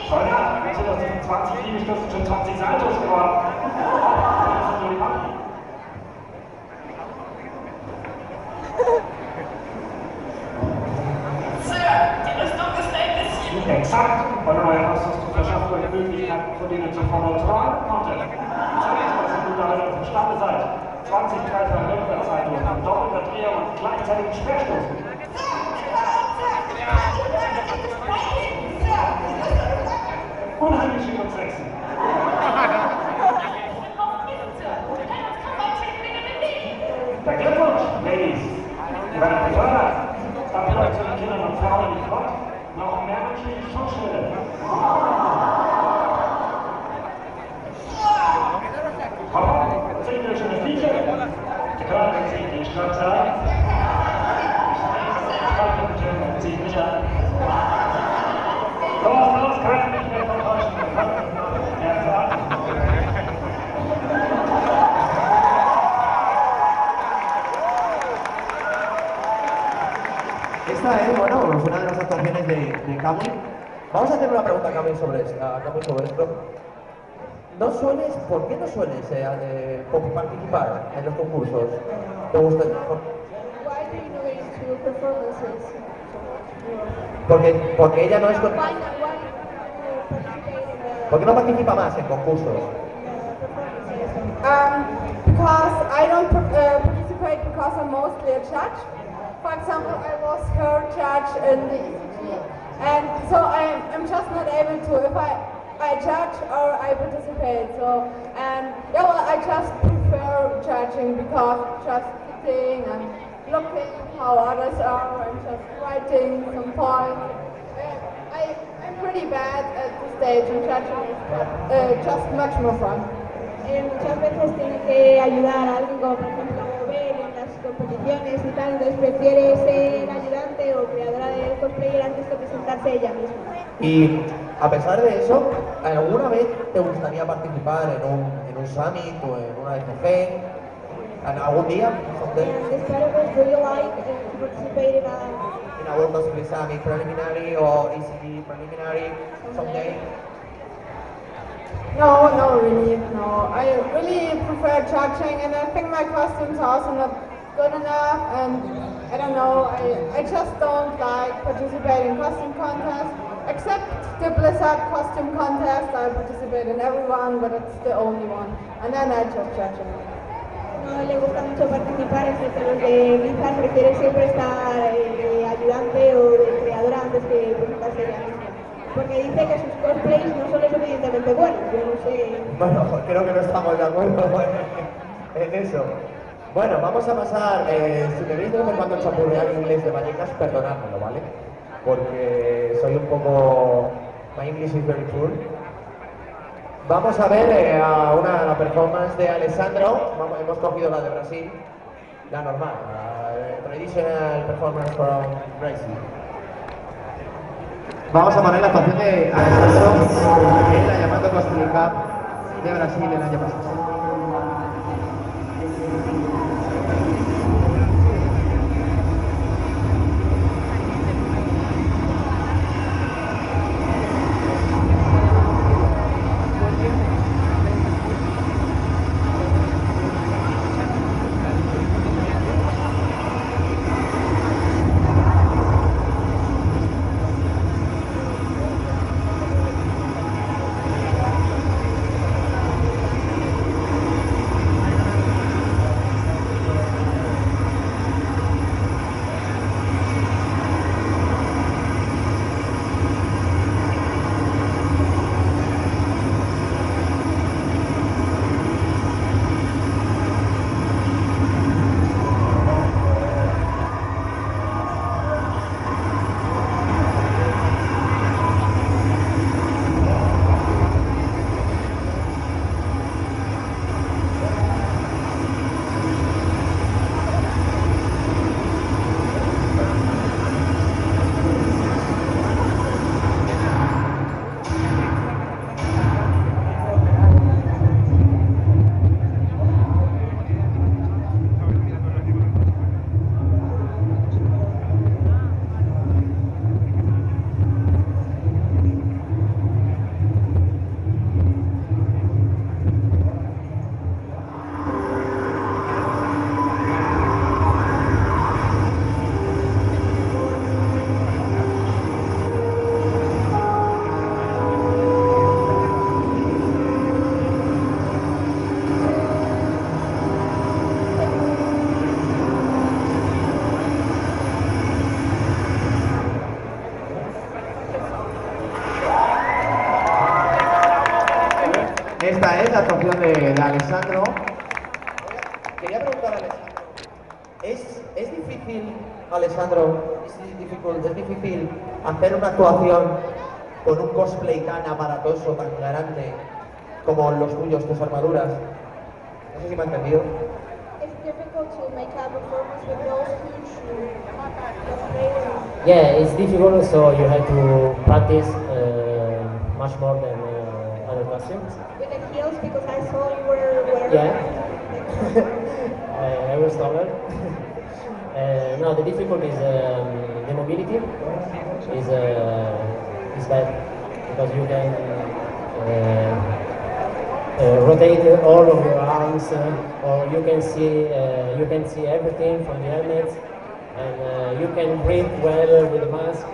Sonja, sind aus diesen 20 Liegestützen schon 20 Saltos geworden. Das sind nur die Papi. Sir, die Rüstung ist ein bisschen... Exakt, weil du neue hast du verschafft euch Möglichkeiten, von denen zuvor nur träumen konntet. Zunächst mal sind ihr damit imstande seid, 20 Treffer Rückwärtshaltung, doppelter Drehung und gleichzeitigen Sperrstoß. Unheimlich schön und sexy. Der Glückwunsch, Ladies! Ihr werdet befördert. Dafür euch zu den Kindern und Frauen die Front. Noch mehr menschliche Schutzschilde. Papa, seht ihr schöne Viecher? Die können sich den Strand sagen. Ich kann mit dem Zieht mich an. de Kamui. Vamos a hacer una pregunta a Kamui sobre esto. ¿No sueles, por qué no sueles participar en los concursos? ¿Te gusta? Why do you go into performances? Porque ella no es... Why participate in the ¿Por qué no participa más en concursos? Because I don't participate because I'm mostly a judge. For example, I was her judge in the ECT, and so I'm just not able to, if I judge or I participate. So, and yeah, well, I just prefer judging because just sitting and looking how others are and just writing some points. I'm pretty bad at the stage and judging is just much more fun. Muchas veces tiene que ayudar a alguien como por ejemplo ver en las competiciones y tal, entonces prefiere ser ayudante o creadora del cosplayer antes que presentarse ella misma. Y a pesar de eso, ¿alguna vez te gustaría participar en un summit o en una ECG? ¿Algún día? Despite of this, do you like to participate in a World Cosplay Summit preliminary or ECG preliminary someday? No, not really, no. I really prefer judging, and I think my costumes are also not good enough, and I don't know, I just don't like participating in costume contests, except the Blizzard costume contest. I participate in everyone, but it's the only one, and then I just judge it. No le gusta mucho participar, excepto los de Blizzard, prefiere siempre estar ayudante o de creadora antes que presentarse ella misma. Porque dice que sus cosplays no son lo suficientemente buenos, yo no sé... Bueno, creo que no estamos de acuerdo en eso. Bueno, vamos a pasar, si me veis de vez en cuando chapurrear inglés de Vallecas, perdonádmelo, ¿vale? Porque soy un poco... My English is very poor. Vamos a ver la performance de Alessandro. Hemos cogido la de Brasil, la normal, la traditional performance from Brazil. Vamos a poner la actuación de Alessandro en la llamada Cosplay Cup de Brasil el año pasado. Esta es la actuación de Alessandro. Quería preguntar a Alessandro, ¿es difícil, Alessandro, es difícil hacer una actuación con un cosplay tan aparatoso, tan grande como los tuyos, tus armaduras? No sé si me ha entendido. It's difficult to make a performance with those huge cosplayers. Yeah, it's difficult, so you have to practice much more than other costumes. With the heels, because I saw you were wearing... Yeah. I was taller. No, the difficulty is the mobility is bad because you can rotate all of your arms, or you can see everything from the helmet, and you can breathe well with the mask.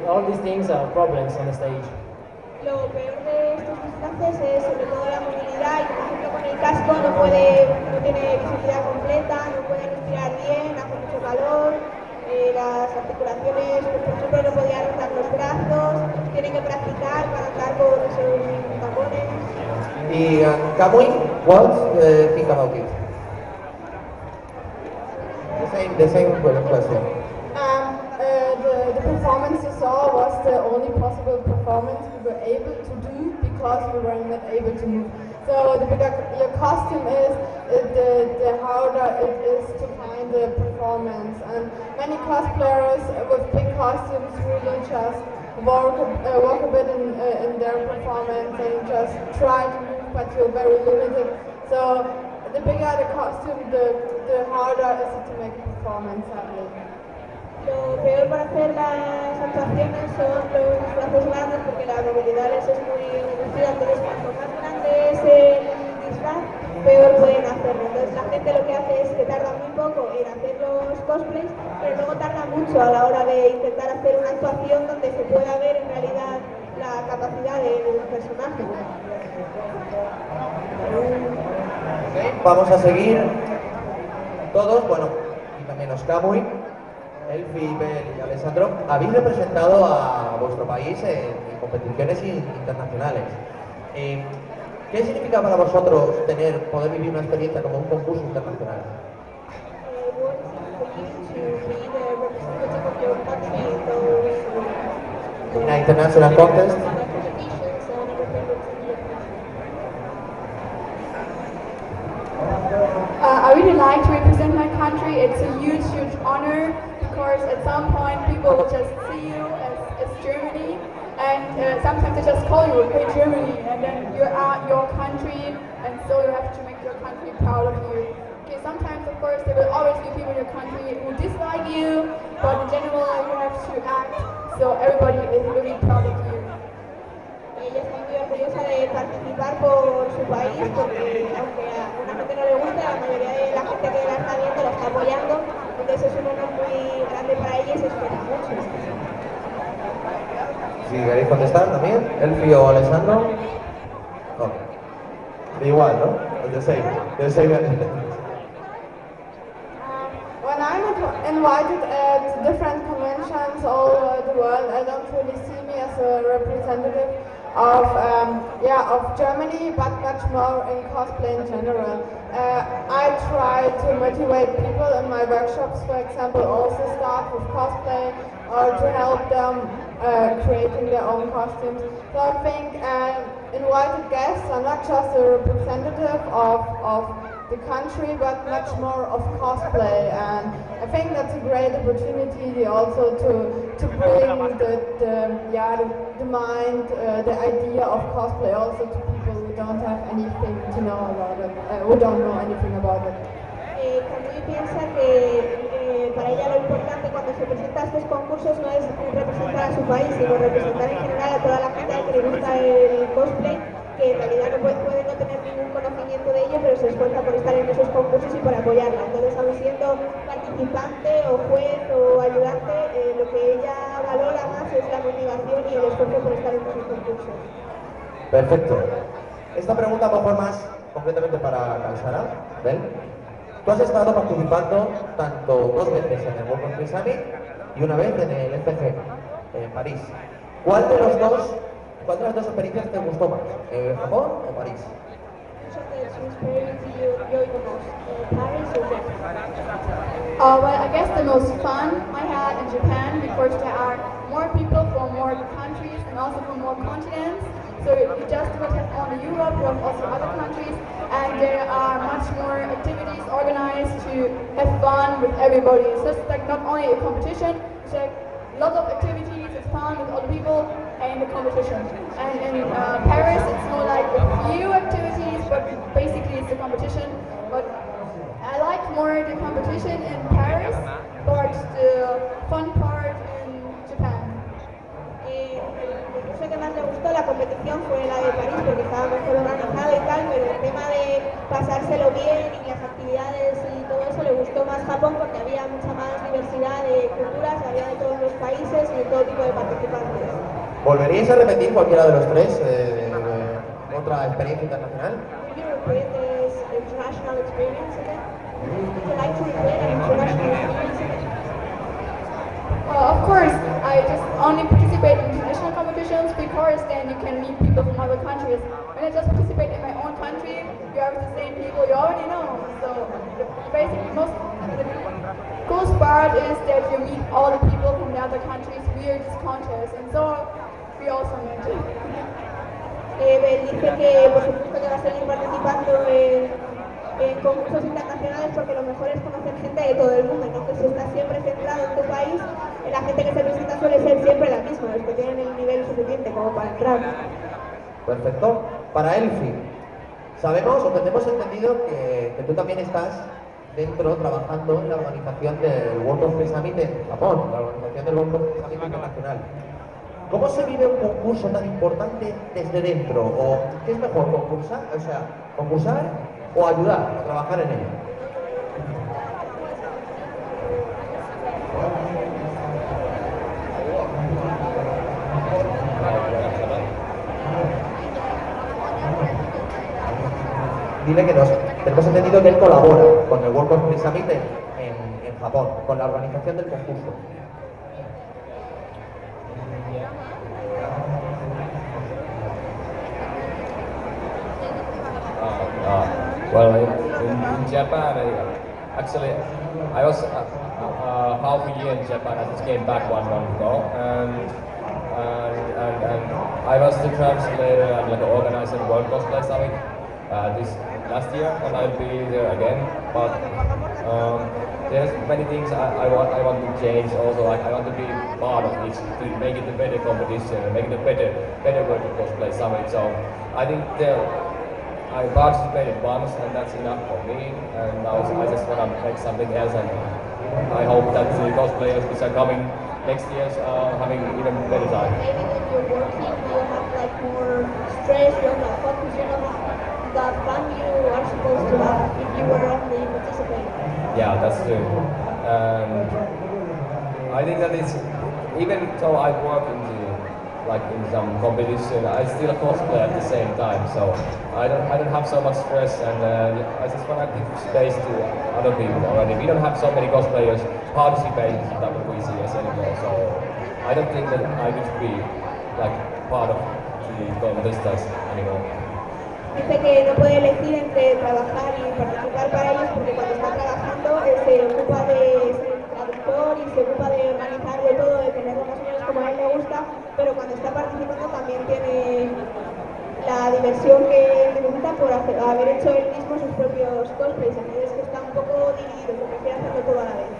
All these things are problems on the stage. Lo peor de estos disfraces es sobre todo la movilidad y por ejemplo con el casco no tiene visibilidad completa, no puede respirar bien, hace mucho calor, las articulaciones, por ejemplo no podía rozar los brazos, tiene que practicar para andar con esos tacones. Y Kamui, what think about it? The same question. The performance you saw was the only possible performance we were able to do because we were not able to move. So the bigger your costume is, the harder it is to find the performance. And many cosplayers with big costumes really just walk a bit in their performance and just try to move, but you're very limited. So the bigger the costume, the harder is it to make a performance, sadly. Lo peor para hacer las actuaciones son los disfraces grandes porque la movilidad les es muy reducida, entonces cuanto más grande es el disfraz, peor pueden hacerlo. Entonces la gente lo que hace es que tarda muy poco en hacer los cosplays, pero luego tarda mucho a la hora de intentar hacer una actuación donde se pueda ver en realidad la capacidad del personaje. Vamos a seguir todos, bueno, y también los Kamui. Elfi, Bel y Alessandro, habéis representado a vuestro país en competiciones internacionales. ¿Qué significa para vosotros poder vivir una experiencia como un concurso internacional? In an international contest? I really like to represent my country. It's a huge, huge honor because at some point people will just see you as Germany, and sometimes they just call you, hey Germany, and then you're at your country, and so you have to make your country proud of you. Okay, sometimes of course there will always be people in your country who dislike you, but in general you have to act so everybody is really proud of you. Ella está muy orgullosa de participar por su país porque aunque a una gente no le gusta, la mayoría de la gente que la está viendo la está apoyando, entonces es un honor muy grande para ella y se espera mucho. Si queréis contestar también, Elfi o Alessandro. No. Igual, ¿no? The same. When I'm invited at different conventions all over the world, I don't really see me as a representative of Germany, but much more in cosplay in general. I try to motivate people in my workshops, for example, also start with cosplay or to help them creating their own costumes. So I think invited guests are not just a representative of the country, but much more of cosplay, and I think that's a great opportunity also to bring the mind, the idea of cosplay also to people who don't have anything to know about it, who don't know anything about it. Kamui piensa que para ella lo importante cuando se presenta a estos concursos no es representar a su país, sino representar en general a toda la gente a la que le gusta el cosplay, que en realidad no puede no tener ningún conocimiento de ello, pero se esfuerza por estar en esos concursos y por apoyarla. Entonces, aun siendo participante o juez o ayudante, lo que ella valora más es la motivación y el esfuerzo por estar en esos concursos. Perfecto. Esta pregunta va a ser más concretamente para Sara, ¿ven? Tú has estado participando tanto 2 veces en el World Conferencia y una vez en el FG, en París. ¿Cuál de las dos experiencias te gustó más? ¿Japón o París? Well, I guess the most fun I had in Japan because there are more people from more countries and also from more continents. So you just don't have only Europe, you have also other countries, and there are much more activities organized to have fun with everybody. So it's like not only a competition, it's like lots of activities, it's fun with other people and the competition. And in Paris it's more like a few activities, but basically it's a competition. But I like more the competition in Paris, but the fun part competición fue la de París porque estaba mejor organizado y tal, pero el tema de pasárselo bien y las actividades y todo eso le gustó más Japón porque había mucha más diversidad de culturas, había de todos los países y de todo tipo de participantes. ¿Volveríais a repetir cualquiera de los tres otra experiencia internacional? Would you repeat this international experience again? Would you like to repeat an international experience again? Of course, I just only participate in international competitions because then you can meet people from other countries. When I just participate in my own country, you have the same people you already know. So basically, the coolest part is that you meet all the people from the other countries via this contest, and so we also met. Dice que por supuesto que va a seguir participando en concursos internacionales porque lo mejor es conocer gente de todo el mundo. Entonces, si estás siempre centrado en tu país, la gente que se presenta suele ser siempre la misma, los que tienen el nivel suficiente como para entrar. Perfecto. Para Elfi, sabemos o tenemos entendido que tú también estás dentro trabajando en la organización del World Cosplay Summit en Japón, la organización del World Cosplay Summit internacional. ¿Cómo se vive un concurso tan importante desde dentro? ¿O qué es mejor, concursar o ayudar a trabajar en ello? Dile que tenemos entendido que él colabora con el World Cosplay Summit en Japón, con la organización del concurso. Well, in Japan, actually, I was half a year in Japan. I just came back 1 month ago, and I was the translator and like organizer of World Cosplay Summit this last year, and I'll be there again. But there's many things I want to change. Also, like I want to be part of this to make it a better competition, and make it a better World Cosplay Summit. So I think I participated once, and that's enough for me. And now I just want to make something else, and I hope that the cosplayers which are coming next year are having even better time. Maybe when you're working, you have like more stress, you don't have focus, you don't have the fun you are supposed to have if you were only participating. Yeah, that's true. And I think that it's even though I work in some competition, I still cosplay at the same time. So I don't have so much stress, and I just want to give space to other people already. We don't have so many cosplayers participating in WCS anymore, so I don't think that I could be like part of the contestants anymore. Dice que no puede elegir entre trabajar y participar para ellos porque cuando está trabajando se ocupa de ser traductor y se ocupa de organizarlo todo, de tenerlo más o menos como a él le gusta, pero cuando está participando también tiene la diversión que necesita por haber hecho él mismo sus propios cosplays, entonces que está un poco dividido, que prefiere hacerlo todo a la vez.